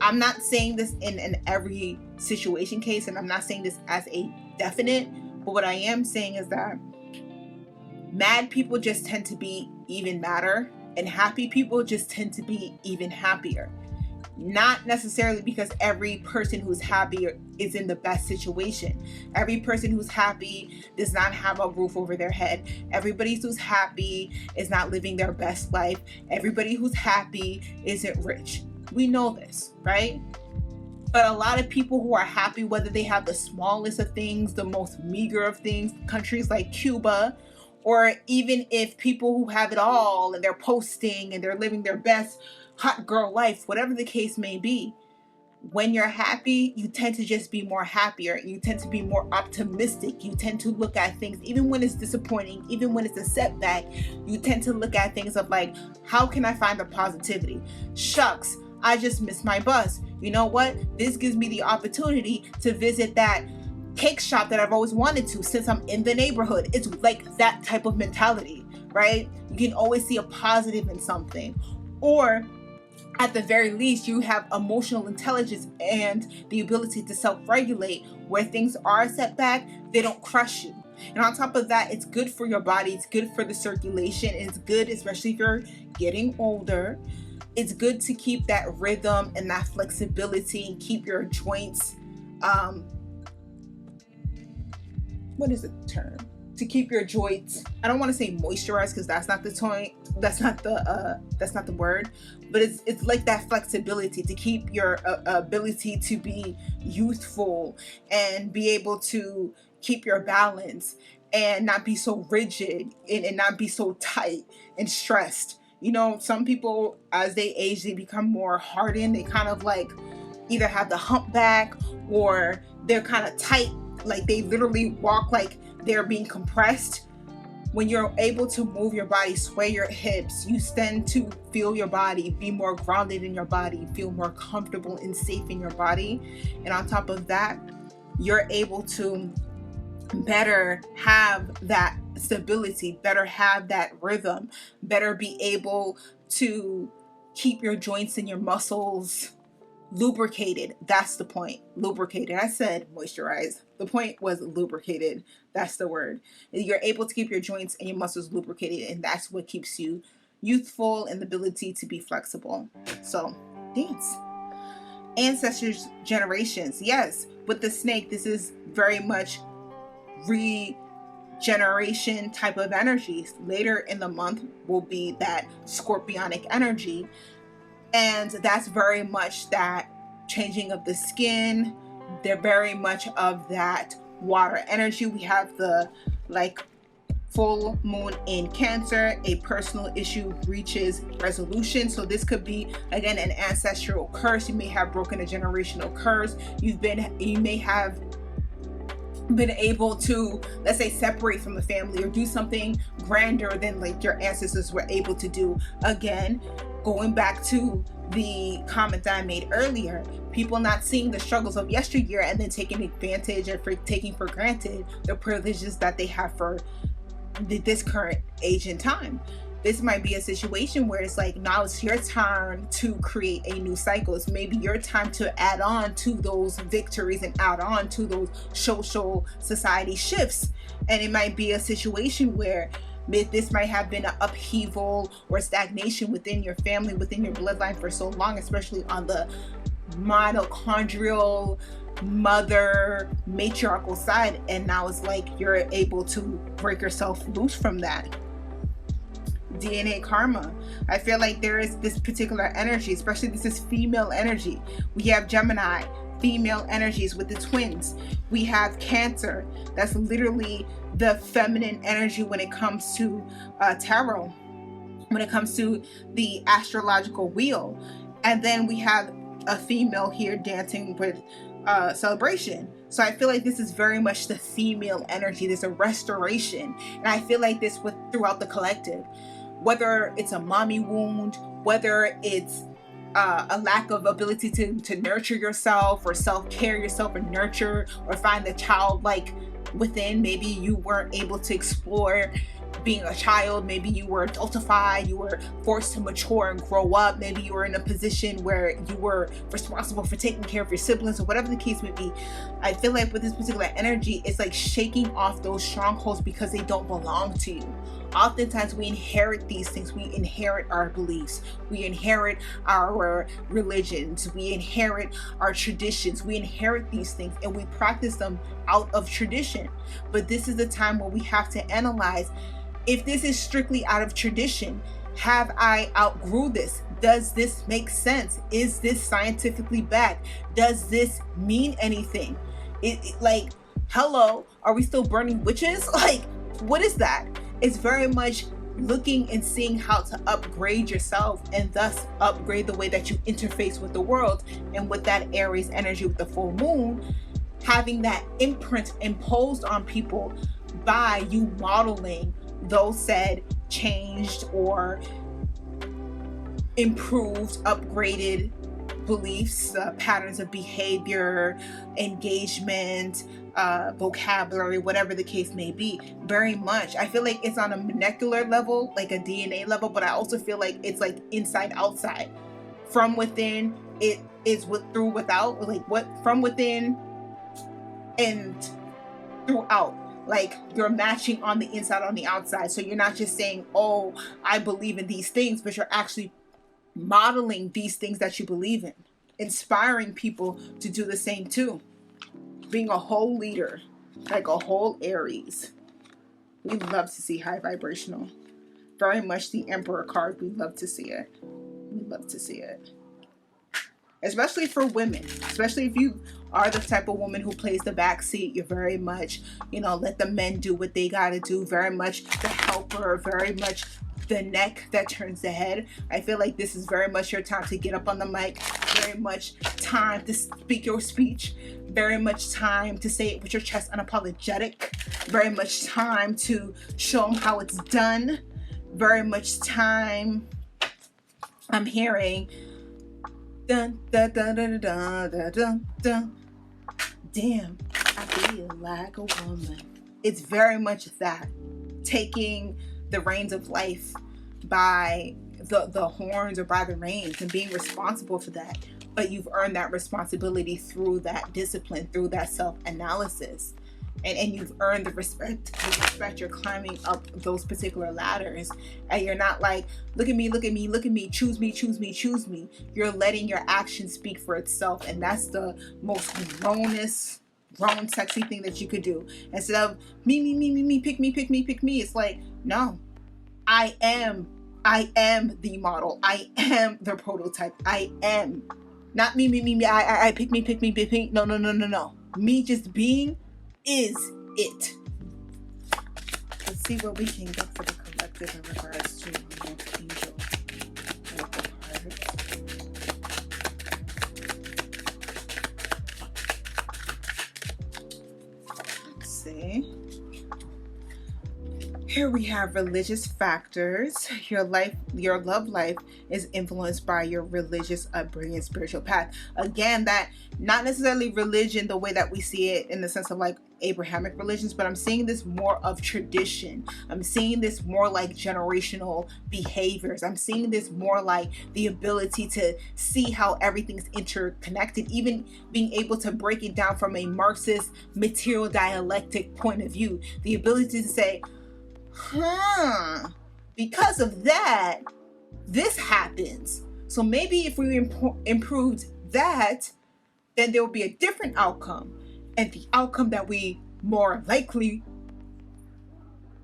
I'm not saying this in every situation case, and I'm not saying this as a definite. But what I am saying is that mad people just tend to be even madder, and happy people just tend to be even happier. Not necessarily because every person who's happy is in the best situation. Every person who's happy does not have a roof over their head. Everybody who's happy is not living their best life. Everybody who's happy isn't rich. We know this, right? But a lot of people who are happy, whether they have the smallest of things, the most meager of things, countries like Cuba, or even if people who have it all and they're posting and they're living their best hot girl life, whatever the case may be, when you're happy, you tend to just be more happier. You tend to be more optimistic. You tend to look at things, even when it's disappointing, even when it's a setback, you tend to look at things of like, how can I find the positivity? Shucks, I just missed my bus. You know what? This gives me the opportunity to visit that cake shop that I've always wanted to since I'm in the neighborhood. It's like that type of mentality, right? You can always see a positive in something. Or at the very least, you have emotional intelligence and the ability to self-regulate where things are a setback, they don't crush you. And on top of that, it's good for your body. It's good for the circulation. It's good, especially if you're getting older. It's good to keep that rhythm and that flexibility and keep your joints, what is the term? To keep your joints, I don't want to say moisturized because that's not the word, but it's like that flexibility to keep your ability to be youthful and be able to keep your balance and not be so rigid and not be so tight and stressed. You know, some people, as they age, they become more hardened. They kind of like either have the humpback or they're kind of tight like they literally walk like they're being compressed. When you're able to move your body, sway your hips, you tend to feel your body, be more grounded in your body, feel more comfortable and safe in your body. And on top of that, you're able to better have that stability, better have that rhythm, better be able to keep your joints and your muscles lubricated. That's the point. Lubricated. I said moisturized. The point was lubricated. That's the word. You're able to keep your joints and your muscles lubricated, and that's what keeps you youthful and the ability to be flexible. So, dance. Ancestors, generations. Yes, with the snake, this is very much regeneration type of energies. Later in the month will be that scorpionic energy. And that's very much that changing of the skin. They're very much of that water energy. We have the like full moon in Cancer, a personal issue reaches resolution. So this could be again an ancestral curse. You may have broken a generational curse. You may have been able to, let's say, separate from the family or do something grander than like your ancestors were able to do. Again, going back to the comment that I made earlier, people not seeing the struggles of yesteryear and then taking advantage and taking for granted the privileges that they have for this current age and time. This might be a situation where it's like, now it's your turn to create a new cycle. It's maybe your time to add on to those victories and add on to those social society shifts. And it might be a situation where this might have been an upheaval or stagnation within your family, within your bloodline for so long, especially on the mitochondrial mother matriarchal side. And now it's like you're able to break yourself loose from that. DNA karma. I feel like there is this particular energy, especially this is female energy. We have Gemini, female energies with the twins. We have Cancer. That's literally the feminine energy when it comes to tarot, when it comes to the astrological wheel. And then we have a female here dancing with celebration. So I feel like this is very much the female energy. There's a restoration. And I feel like this with throughout the collective. Whether it's a mommy wound, whether it's a lack of ability to nurture yourself or self-care yourself or nurture or find the childlike within. Maybe you weren't able to explore being a child. Maybe you were adultified, you were forced to mature and grow up. Maybe you were in a position where you were responsible for taking care of your siblings or whatever the case may be. I feel like with this particular energy, it's like shaking off those strongholds because they don't belong to you. Oftentimes we inherit these things. We inherit our beliefs. We inherit our religions. We inherit our traditions. We inherit these things and we practice them out of tradition. But this is the time where we have to analyze, if this is strictly out of tradition, have I outgrew this? Does this make sense? Is this scientifically backed? Does this mean anything? Like, hello, are we still burning witches? Like, what is that? It's very much looking and seeing how to upgrade yourself and thus upgrade the way that you interface with the world. And with that Aries energy with the full moon, having that imprint imposed on people by you modeling those said changed or improved, upgraded beliefs, patterns of behavior, engagement, vocabulary, whatever the case may be. Very much I feel like it's on a molecular level, like a DNA level, but I also feel like it's like inside outside. From within it is through without, like what from within and throughout. Like you're matching on the inside on the outside. So you're not just saying, oh, I believe in these things, but you're actually modeling these things that you believe in, inspiring people to do the same too. Being a whole leader, like a whole Aries. We love to see high vibrational. Very much the Emperor card. We love to see it. We love to see it. Especially for women. Especially if you are the type of woman who plays the back seat. You're very much, let the men do what they gotta do. Very much the helper. Very much the neck that turns the head. I feel like this is very much your time to get up on the mic, very much time to speak your speech, very much time to say it with your chest unapologetic, very much time to show them how it's done, very much time. I'm hearing dun dun dun dun dun dun dun dun. Damn, I feel like a woman. It's very much that, taking the reins of life by the horns or by the reins and being responsible for that. But you've earned that responsibility through that discipline, through that self-analysis. And you've earned the respect. You're climbing up those particular ladders. And you're not like, look at me, look at me, look at me, choose me, choose me, choose me. You're letting your actions speak for itself. And that's the most grown, sexy thing that you could do. Instead of me, pick me, pick me, pick me. It's like, no, I am the model. I am the prototype. I am. Not me, I pick me, pick me, pick me. No. Me just being is it. Let's see what we can get for the collective in regards to angel vocal parts. Let's see. Here we have religious factors. Your love life is influenced by your religious upbringing and spiritual path. Again, that not necessarily religion the way that we see it in the sense of like Abrahamic religions, but I'm seeing this more of tradition. I'm seeing this more like generational behaviors. I'm seeing this more like the ability to see how everything's interconnected, even being able to break it down from a Marxist material dialectic point of view. The ability to say, because of that, this happens. So maybe if we improved that, then there will be a different outcome. And the outcome that we more likely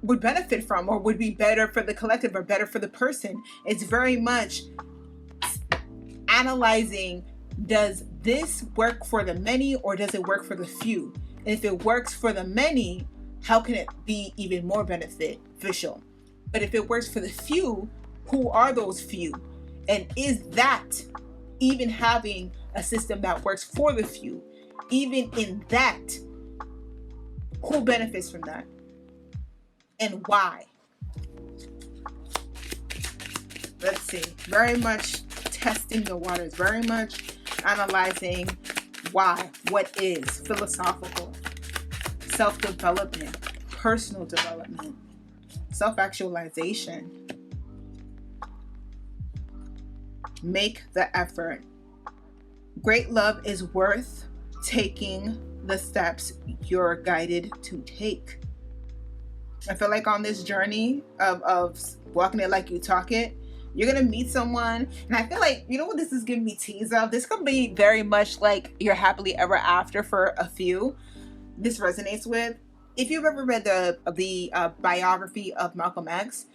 would benefit from, or would be better for the collective or better for the person. It's very much analyzing, does this work for the many or does it work for the few? And if it works for the many, how can it be even more beneficial? But if it works for the few, who are those few? And is that even having a system that works for the few, even in that, who benefits from that? And why? Let's see. Very much testing the waters, very much analyzing why, what is, philosophical, self-development, personal development, self-actualization. Make the effort. Great love is worth taking the steps you're guided to take. I feel like on this journey of walking it like you talk it, you're gonna meet someone, and I feel like, you know what this is giving me tease of? This could be very much like your happily ever after for a few. This resonates with. If you've ever read the biography of Malcolm X,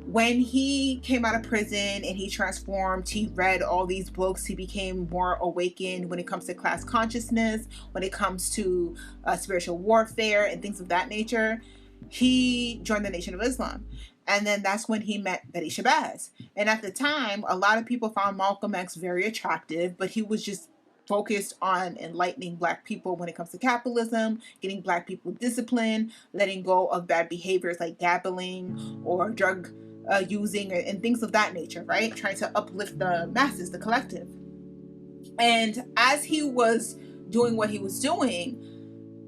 when he came out of prison and he transformed, he read all these books, he became more awakened when it comes to class consciousness, when it comes to spiritual warfare and things of that nature. He joined the Nation of Islam. And then that's when he met Betty Shabazz. And at the time, a lot of people found Malcolm X very attractive, but he was just focused on enlightening Black people when it comes to capitalism, getting Black people disciplined, letting go of bad behaviors like gambling or drug using and things of that nature, right? Trying to uplift the masses, the collective. And as he was doing what he was doing,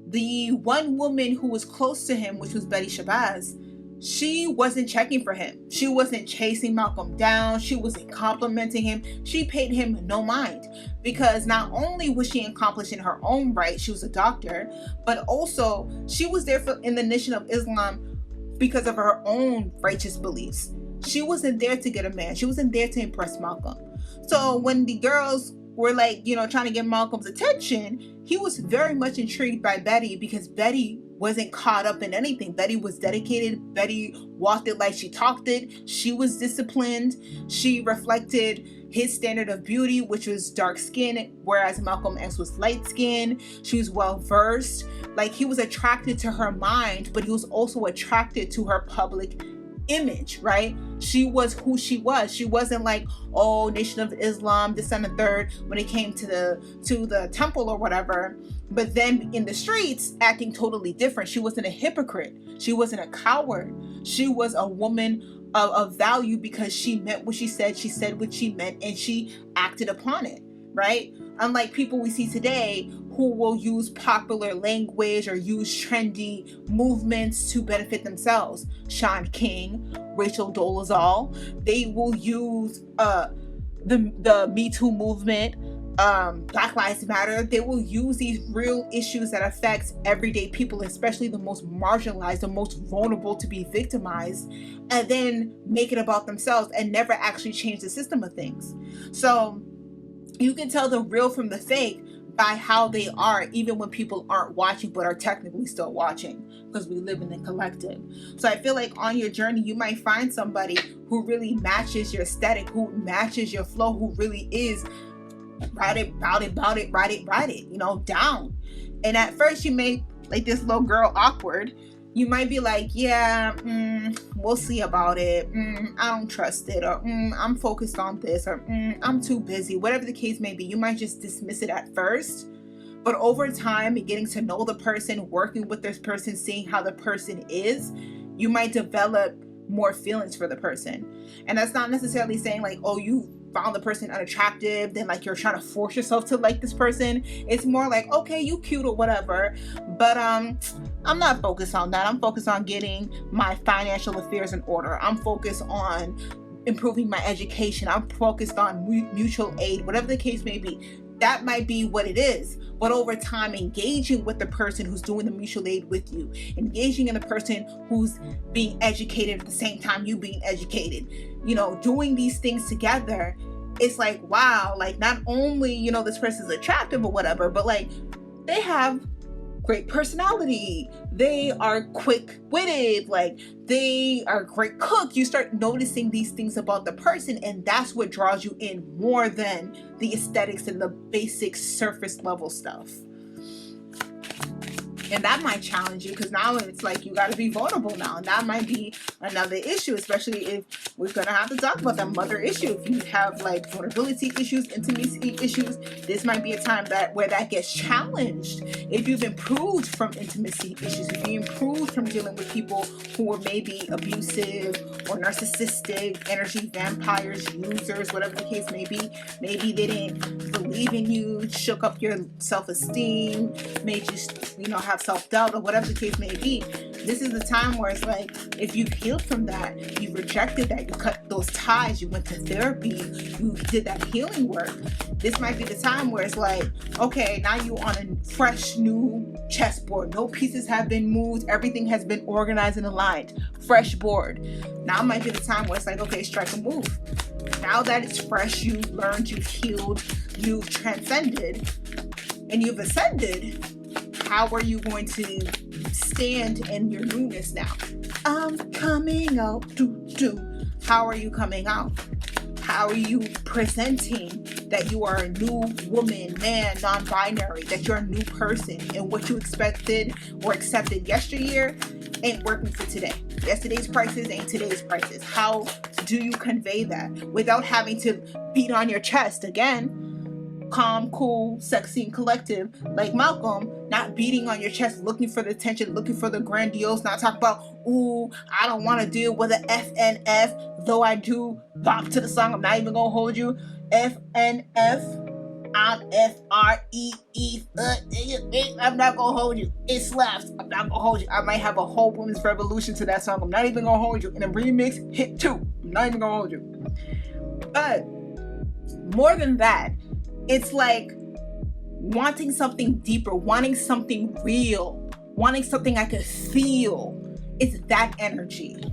the one woman who was close to him, which was Betty Shabazz, she wasn't checking for him. She wasn't chasing Malcolm down. She wasn't complimenting him. She paid him no mind, because not only was she accomplished in her own right, she was a doctor, but also she was there in the Nation of Islam because of her own righteous beliefs. She wasn't there to get a man. She wasn't there to impress Malcolm. So when the girls were like, trying to get Malcolm's attention, he was very much intrigued by Betty, because Betty wasn't caught up in anything. Betty was dedicated. Betty walked it like she talked it. She was disciplined. She reflected his standard of beauty, which was dark skin, whereas Malcolm X was light skin. She was well versed. Like, he was attracted to her mind, but he was also attracted to her public image, right? She was who she was. She wasn't like, oh, Nation of Islam, this and the third, when it came to the temple or whatever. But then in the streets, acting totally different. She wasn't a hypocrite. She wasn't a coward. She was a woman of value because she meant what she said what she meant, and she acted upon it, right? Unlike people we see today who will use popular language or use trendy movements to benefit themselves. Sean King, Rachel Dolezal, they will use the Me Too movement, Black Lives Matter. They will use these real issues that affect everyday people, especially the most marginalized, the most vulnerable to be victimized, and then make it about themselves and never actually change the system of things. So you can tell the real from the fake by how they are, even when people aren't watching but are technically still watching, because we live in the collective. So I feel like on your journey, you might find somebody who really matches your aesthetic, who matches your flow, who really is ride it, down. And at first you may, like this little girl, awkward. You might be like, yeah, we'll see about it. I don't trust it. Or I'm focused on this. Or I'm too busy. Whatever the case may be, you might just dismiss it at first. But over time, and getting to know the person, working with this person, seeing how the person is, you might develop more feelings for the person. And that's not necessarily saying like, oh, you found the person unattractive, then like you're trying to force yourself to like this person. It's more like, okay, you cute or whatever, but I'm not focused on that. I'm focused on getting my financial affairs in order. I'm focused on improving my education. I'm focused on mutual aid, whatever the case may be. That might be what it is. But over time, engaging with the person who's doing the mutual aid with you, engaging in the person who's being educated at the same time you being educated, doing these things together, it's like, wow, like not only, this person's attractive or whatever, but like they have great personality. They are quick-witted, like they are a great cook. You start noticing these things about the person, and that's what draws you in more than the aesthetics and the basic surface level stuff. And that might challenge you, because now it's like you got to be vulnerable now, and that might be another issue, especially if we're going to have to talk about that mother issue. If you have like vulnerability issues, intimacy issues, this might be a time where that gets challenged. If you've improved from intimacy issues, if you improved from dealing with people who were maybe abusive or narcissistic, energy vampires, users, whatever the case may be, maybe they didn't believe in you, shook up your self-esteem, made you have self-doubt, or whatever the case may be. This is the time where it's like, if you've healed from that, you've rejected that, you cut those ties, you went to therapy, you did that healing work, this might be the time where it's like, okay, now you're on a fresh new chessboard. No pieces have been moved. Everything has been organized and aligned. Fresh board. Now might be the time where it's like, okay, strike a move. Now that it's fresh, you've learned, you've healed, you've transcended, and you've ascended. How are you going to stand in your newness now? I'm coming out. How are you coming out? How are you presenting that you are a new woman, man, non-binary, that you're a new person, and what you expected or accepted yesteryear ain't working for today? Yesterday's prices ain't today's prices. How do you convey that without having to beat on your chest again? Calm, cool, sexy, and collective, like Malcolm, not beating on your chest, looking for the attention, looking for the grandiose, not talking about, ooh, I don't want to deal with an FNF, though I do bop to the song. I'm not even gonna hold you. FNF, I'm FREE. I'm not gonna hold you. It slaps. I'm not gonna hold you. I might have a whole women's revolution to that song. I'm not even gonna hold you. And a remix hit 2. I'm not even gonna hold you. But more than that, it's like wanting something deeper, wanting something real, wanting something I could feel. It's that energy. Look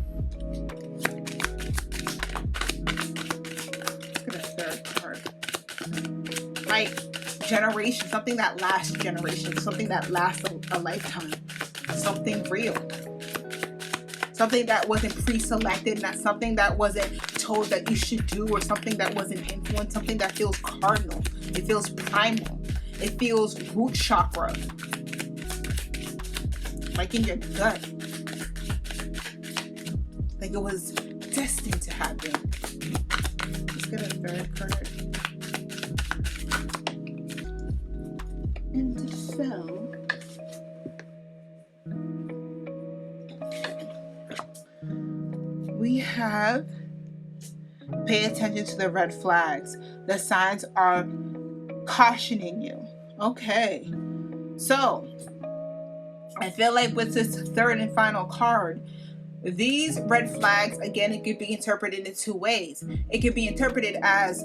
at the third card. Like generation, something that lasts generations, something that lasts a lifetime, something real. Something that wasn't pre-selected, not something that wasn't told that you should do, or something that wasn't influenced, something that feels cardinal. It feels primal. It feels root chakra. Like in your gut. Like it was destined to happen. Let's get a third card. And it fell. We have pay attention to the red flags. The signs are cautioning you. Okay. So, I feel like with this third and final card, these red flags, again, it could be interpreted in two ways. It could be interpreted as,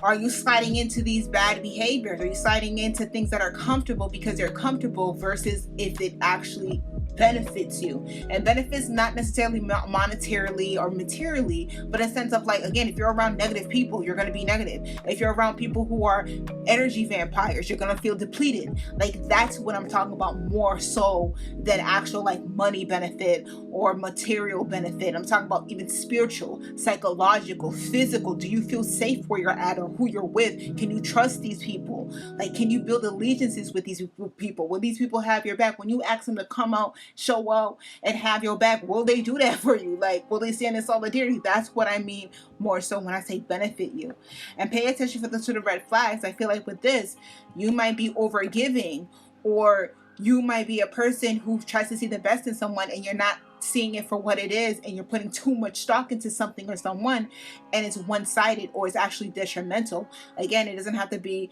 are you sliding into these bad behaviors? Are you sliding into things that are comfortable because they're comfortable versus if it actually benefits you? And benefits not necessarily monetarily or materially, but in a sense of like, again, if you're around negative people, you're going to be negative. If you're around people who are energy vampires, you're going to feel depleted. Like that's what I'm talking about more so than actual like money benefit or material benefit. I'm talking about even spiritual, psychological, physical. Do you feel safe where you're at or who you're with? Can you trust these people? Like, can you build allegiances with these people? Will these people have your back? When you ask them to come out, show up, and have your back, will they do that for you? Like, will they stand in solidarity? That's what I mean more so when I say benefit you. And pay attention for the sort of red flags. I feel like with this, you might be over giving, or you might be a person who tries to see the best in someone and you're not seeing it for what it is, and you're putting too much stock into something or someone, and it's one-sided or it's actually detrimental. Again, it doesn't have to be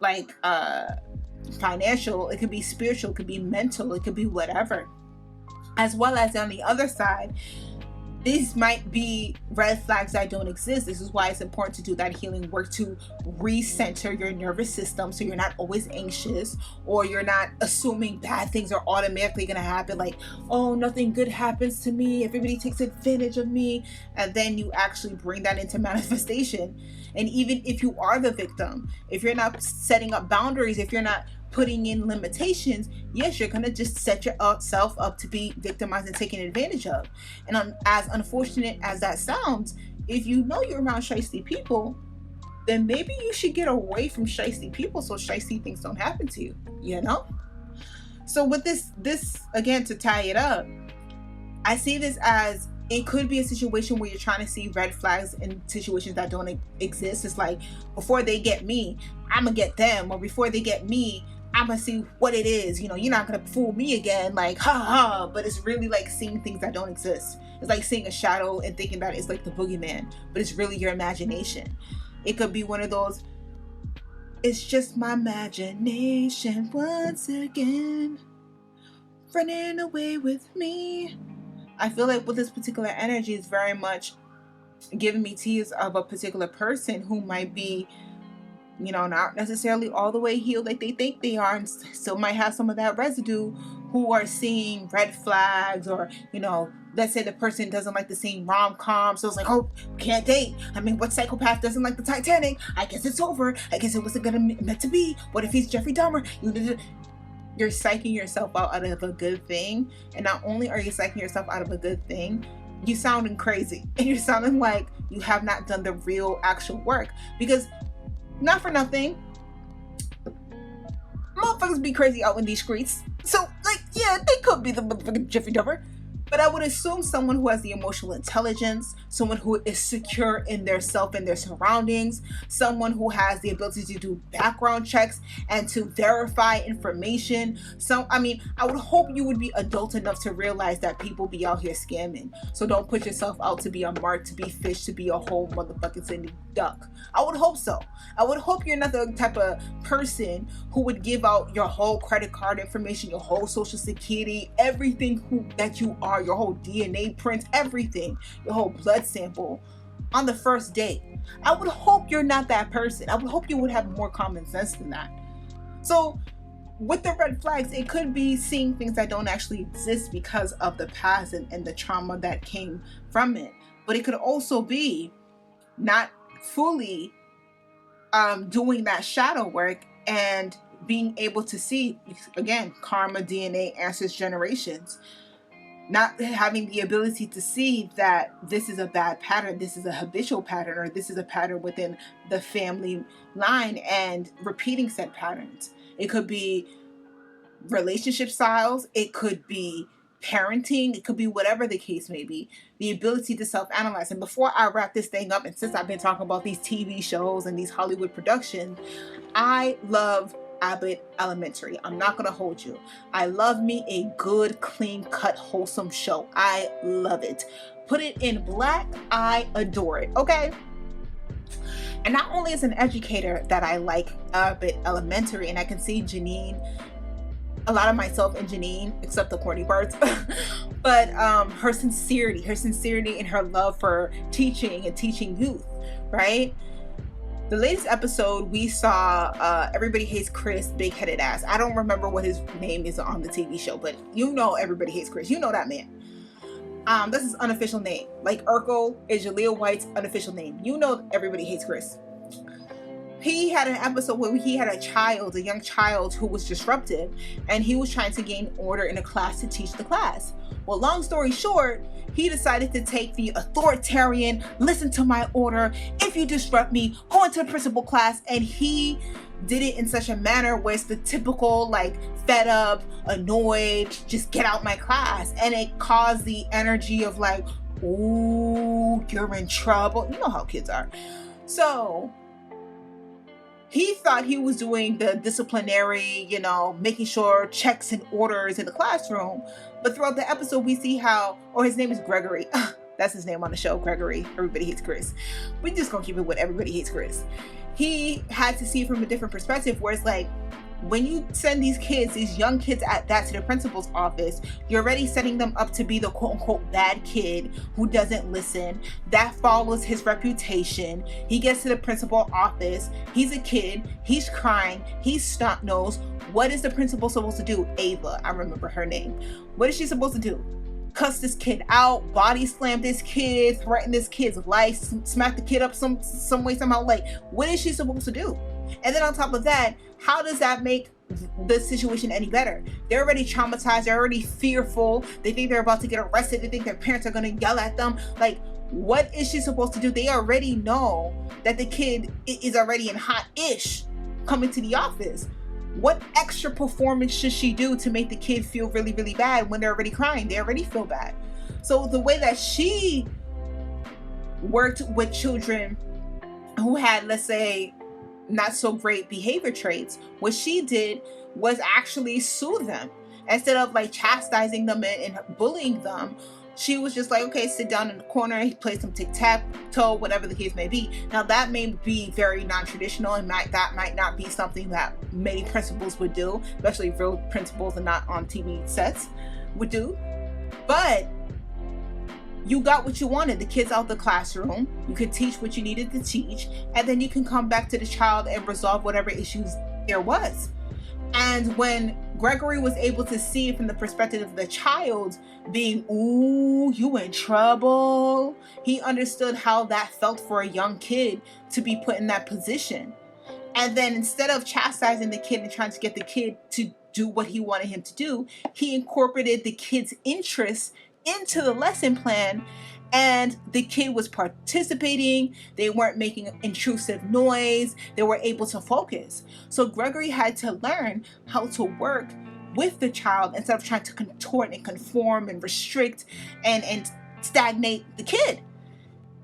like financial. It could be spiritual, it could be mental, it could be whatever. As well as on the other side, these might be red flags that don't exist. This is why it's important to do that healing work to recenter your nervous system so you're not always anxious, or you're not assuming bad things are automatically going to happen. Like, oh, nothing good happens to me, everybody takes advantage of me. And then you actually bring that into manifestation. And even if you are the victim, if you're not setting up boundaries, if you're not putting in limitations, yes, you're going to just set yourself up to be victimized and taken advantage of. And as unfortunate as that sounds, if you know you're around shiesty people, then maybe you should get away from shiesty people so shiesty things don't happen to you, you know? So with this again, to tie it up, I see this as, it could be a situation where you're trying to see red flags in situations that don't exist. It's like, before they get me, I'm gonna get them, or before they get me, I'm gonna see what it is. You know, you're not gonna fool me again, like, ha ha. But it's really like seeing things that don't exist. It's like seeing a shadow and thinking that it's like the boogeyman, but it's really your imagination. It could be one of those, it's just my imagination once again, running away with me. I feel like with this particular energy is very much giving me teas of a particular person who might be, you know, not necessarily all the way healed like they think they are, and still might have some of that residue, who are seeing red flags, or, you know, let's say the person doesn't like the same rom-com, so it's like, oh, can't date. I mean, what psychopath doesn't like the Titanic? I guess it's over. I guess it wasn't meant to be. What if he's Jeffrey Dahmer? You're psyching yourself out of a good thing. And not only are you psyching yourself out of a good thing, you sounding crazy, and you're sounding like you have not done the real actual work. Because not for nothing, motherfuckers be crazy out in these streets. So, like, yeah, they could be the motherfucking Jeffrey Dahmer. But I would assume someone who has the emotional intelligence, someone who is secure in their self and their surroundings, someone who has the ability to do background checks and to verify information. So, I mean, I would hope you would be adult enough to realize that people be out here scamming. So don't put yourself out to be a mark, to be fish, to be a whole motherfucking sending duck. I would hope so. I would hope you're not the type of person who would give out your whole credit card information, your whole social security, everything that you are, your whole DNA print, everything, your whole blood sample on the first date. I would hope you're not that person. I would hope you would have more common sense than that. So with the red flags, it could be seeing things that don't actually exist because of the past and the trauma that came from it. But it could also be not fully doing that shadow work and being able to see, again, karma, DNA, ancestors, generations, not having the ability to see that this is a bad pattern, this is a habitual pattern, or this is a pattern within the family line, and repeating said patterns. It could be relationship styles, it could be parenting, it could be whatever the case may be, the ability to self-analyze. And before I wrap this thing up, and since I've been talking about these TV shows and these Hollywood productions, I love Abbott Elementary. I'm not gonna hold you. I love me a good, clean cut, wholesome show. I love it. Put it in black, I adore it, okay? And not only as an educator that I like Abbott Elementary, and I can see Janine, a lot of myself in Janine, except the corny parts, but her sincerity and her love for teaching and teaching youth, right? The latest episode, we saw Everybody Hates Chris, big-headed ass. I don't remember what his name is on the TV show, but you know Everybody Hates Chris. You know that man. That's his unofficial name. Like Urkel is Jaleel White's unofficial name. You know Everybody Hates Chris. He had an episode where he had a young child who was disruptive, and he was trying to gain order in a class to teach the class. Well, long story short, he decided to take the authoritarian, listen to my order, if you disrupt me, go into the principal class, and he did it in such a manner where it's the typical, like, fed up, annoyed, just get out my class. And it caused the energy of like, ooh, you're in trouble. You know how kids are. So he thought he was doing the disciplinary, making sure checks and orders in the classroom. But throughout the episode, we see how, his name is Gregory. That's his name on the show, Gregory. Everybody Hates Chris. We just gonna keep it with Everybody Hates Chris. He had to see it from a different perspective, where it's like, when you send these young kids at that to the principal's office, you're already setting them up to be the quote unquote bad kid who doesn't listen. That follows his reputation. He gets to the principal's office. He's a kid. He's crying. He's snot-nosed. What is the principal supposed to do? Ava, I remember her name. What is she supposed to do? Cuss this kid out, body slam this kid, threaten this kid's life, smack the kid up some way, somehow. Like, what is she supposed to do? And then on top of that, how does that make the situation any better? They're already traumatized. They're already fearful. They think they're about to get arrested. They think their parents are going to yell at them. Like, what is she supposed to do? They already know that the kid is already in hot-ish coming to the office. What extra performance should she do to make the kid feel really, really bad when they're already crying? They already feel bad. So the way that she worked with children who had, let's say, not so great behavior traits, what she did was actually soothe them. Instead of like chastising them and bullying them, she was just like, okay, sit down in the corner, play some tic-tac-toe, whatever the case may be. Now that may be very non-traditional, and that might not be something that many principals would do, especially real principals and not on TV sets would do. But you got what you wanted. The kids out the classroom, you could teach what you needed to teach, and then you can come back to the child and resolve whatever issues there was. And when Gregory was able to see it from the perspective of the child being, ooh, you in trouble, he understood how that felt for a young kid to be put in that position. And then instead of chastising the kid and trying to get the kid to do what he wanted him to do, he incorporated the kid's interests into the lesson plan, and the kid was participating. They weren't making intrusive noise. They were able to focus. So Gregory had to learn how to work with the child instead of trying to contort and conform and restrict and stagnate the kid.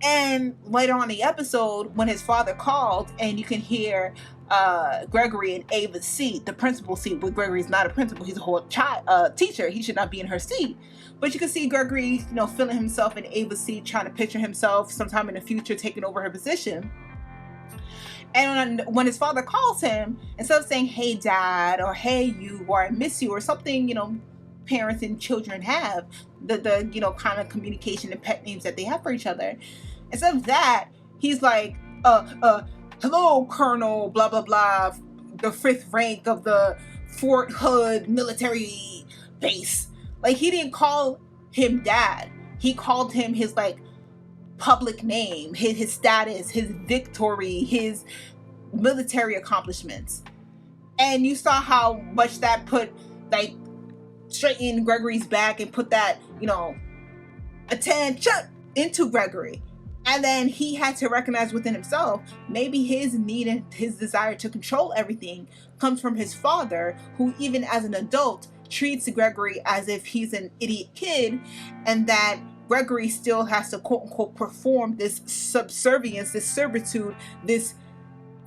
And later on in the episode, when his father called, and you can hear Gregory in Ava's seat, the principal's seat, but Gregory's not a principal, he's a whole teacher. He should not be in her seat. But you can see Gregory, feeling himself in Ava's seat, trying to picture himself sometime in the future taking over her position. And when his father calls him, instead of saying, hey, dad, or hey, you, or I miss you, or something, parents and children have, the kind of communication and pet names that they have for each other. Instead of that, he's like, hello, Colonel, blah, blah, blah, the 5th rank of the Fort Hood military base. Like, he didn't call him dad. He called him his, public name, his status, his victory, his military accomplishments. And you saw how much that put, straight in Gregory's back and put that, attention into Gregory. And then he had to recognize within himself, maybe his need and his desire to control everything comes from his father, who even as an adult treats Gregory as if he's an idiot kid, and that Gregory still has to quote unquote perform this subservience, this servitude, this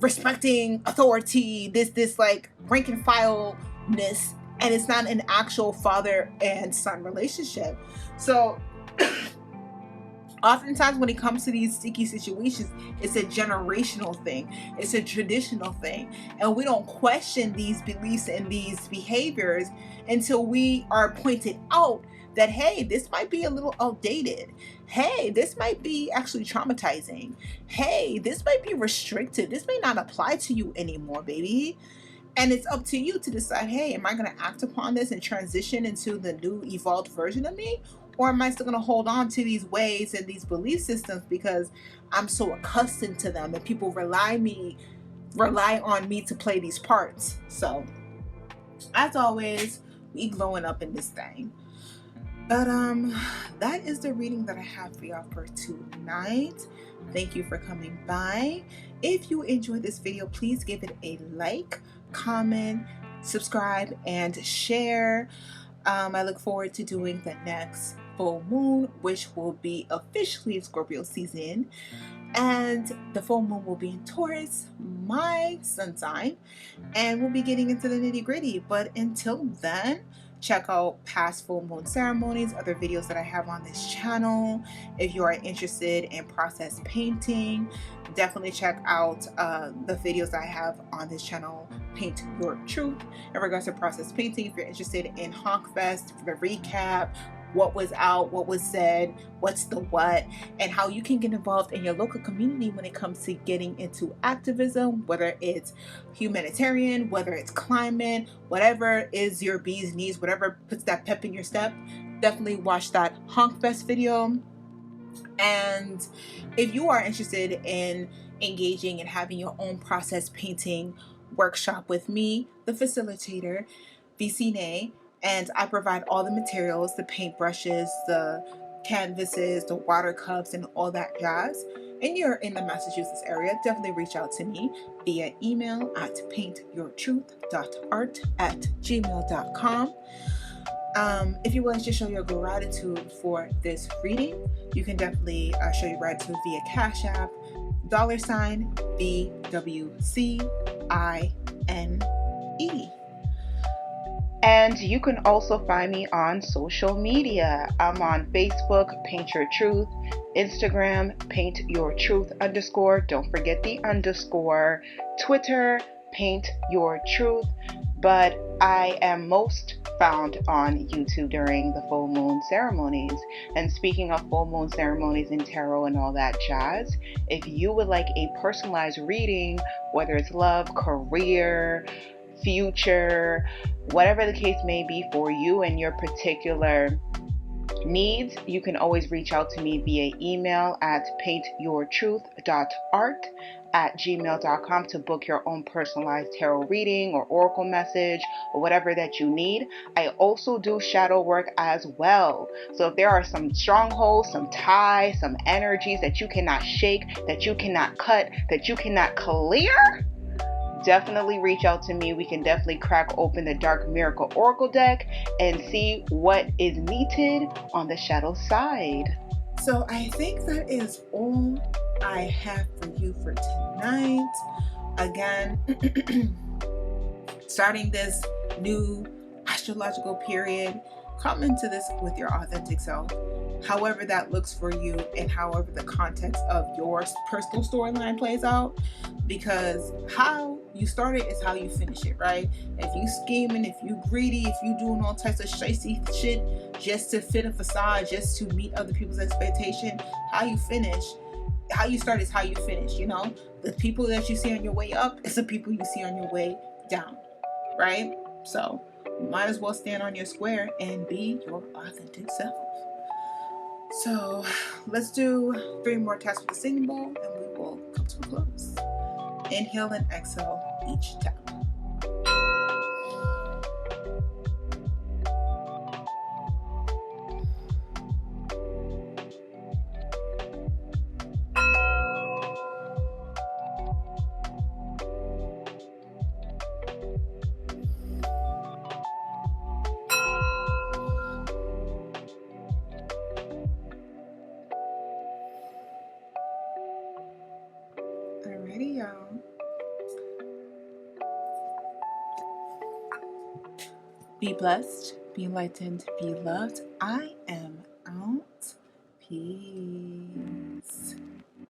respecting authority, this like rank and file-ness, and it's not an actual father and son relationship. So oftentimes when it comes to these sticky situations, it's a generational thing, it's a traditional thing, and we don't question these beliefs and these behaviors until we are pointed out that, hey, this might be a little outdated. Hey, this might be actually traumatizing. Hey, this might be restrictive. This may not apply to you anymore, baby. And it's up to you to decide, hey, am I going to act upon this and transition into the new evolved version of me? Or am I still going to hold on to these ways and these belief systems because I'm so accustomed to them and people rely on me to play these parts? So, as always, we glowing up in this thing. But that is the reading that I have for y'all for tonight. Thank you for coming by. If you enjoyed this video, please give it a like, comment, subscribe, and share. I look forward to doing the next full moon, which will be officially Scorpio season. And the full moon will be in Taurus, my sun sign. And we'll be getting into the nitty gritty. But until then, check out past full moon ceremonies, other videos that I have on this channel. If you are interested in process painting, definitely check out the videos I have on this channel, Paint Your Truth, in regards to process painting. If you're interested in HonkFest, the recap, what was out, what was said, what's the what, and how you can get involved in your local community when it comes to getting into activism, whether it's humanitarian, whether it's climate, whatever is your bee's knees, whatever puts that pep in your step, definitely watch that HonkFest video. And if you are interested in engaging and having your own process painting workshop with me, the facilitator, VWCine, and I provide all the materials, the paintbrushes, the canvases, the water cups, and all that jazz, and you're in the Massachusetts area, definitely reach out to me via email at paintyourtruth.art@gmail.com. If you want to show your gratitude for this reading, you can definitely show your gratitude via Cashapp, $VWCine. And you can also find me on social media. I'm on Facebook, Paint Your Truth, Instagram, Paint Your Truth _ don't forget the _, Twitter, Paint Your Truth, but I am most found on YouTube during the full moon ceremonies. And speaking of full moon ceremonies and tarot and all that jazz, if you would like a personalized reading, whether it's love, career, future, whatever the case may be for you and your particular needs, you can always reach out to me via email at paintyourtruth.art@gmail.com to book your own personalized tarot reading or oracle message or whatever that you need. I also do shadow work as well. So if there are some strongholds, some ties, some energies that you cannot shake, that you cannot cut, that you cannot clear, definitely reach out to me. We can definitely crack open the Dark Miracle Oracle deck and see what is needed on the shadow side. So I think that is all I have for you for tonight. Again, starting this new astrological period, come into this with your authentic self, however that looks for you and however the context of your personal storyline plays out, because how you start it is how you finish it, right? If you scheming, if you greedy, if you doing all types of shicey shit just to fit a facade, just to meet other people's expectation, how you start is how you finish. You know, the people that you see on your way up is the people you see on your way down, right? So you might as well stand on your square and be your authentic self. So let's do 3 more taps with the singing bowl and we will come to a close. Inhale and exhale each tap. Be blessed, be enlightened, be loved. I am out. Peace.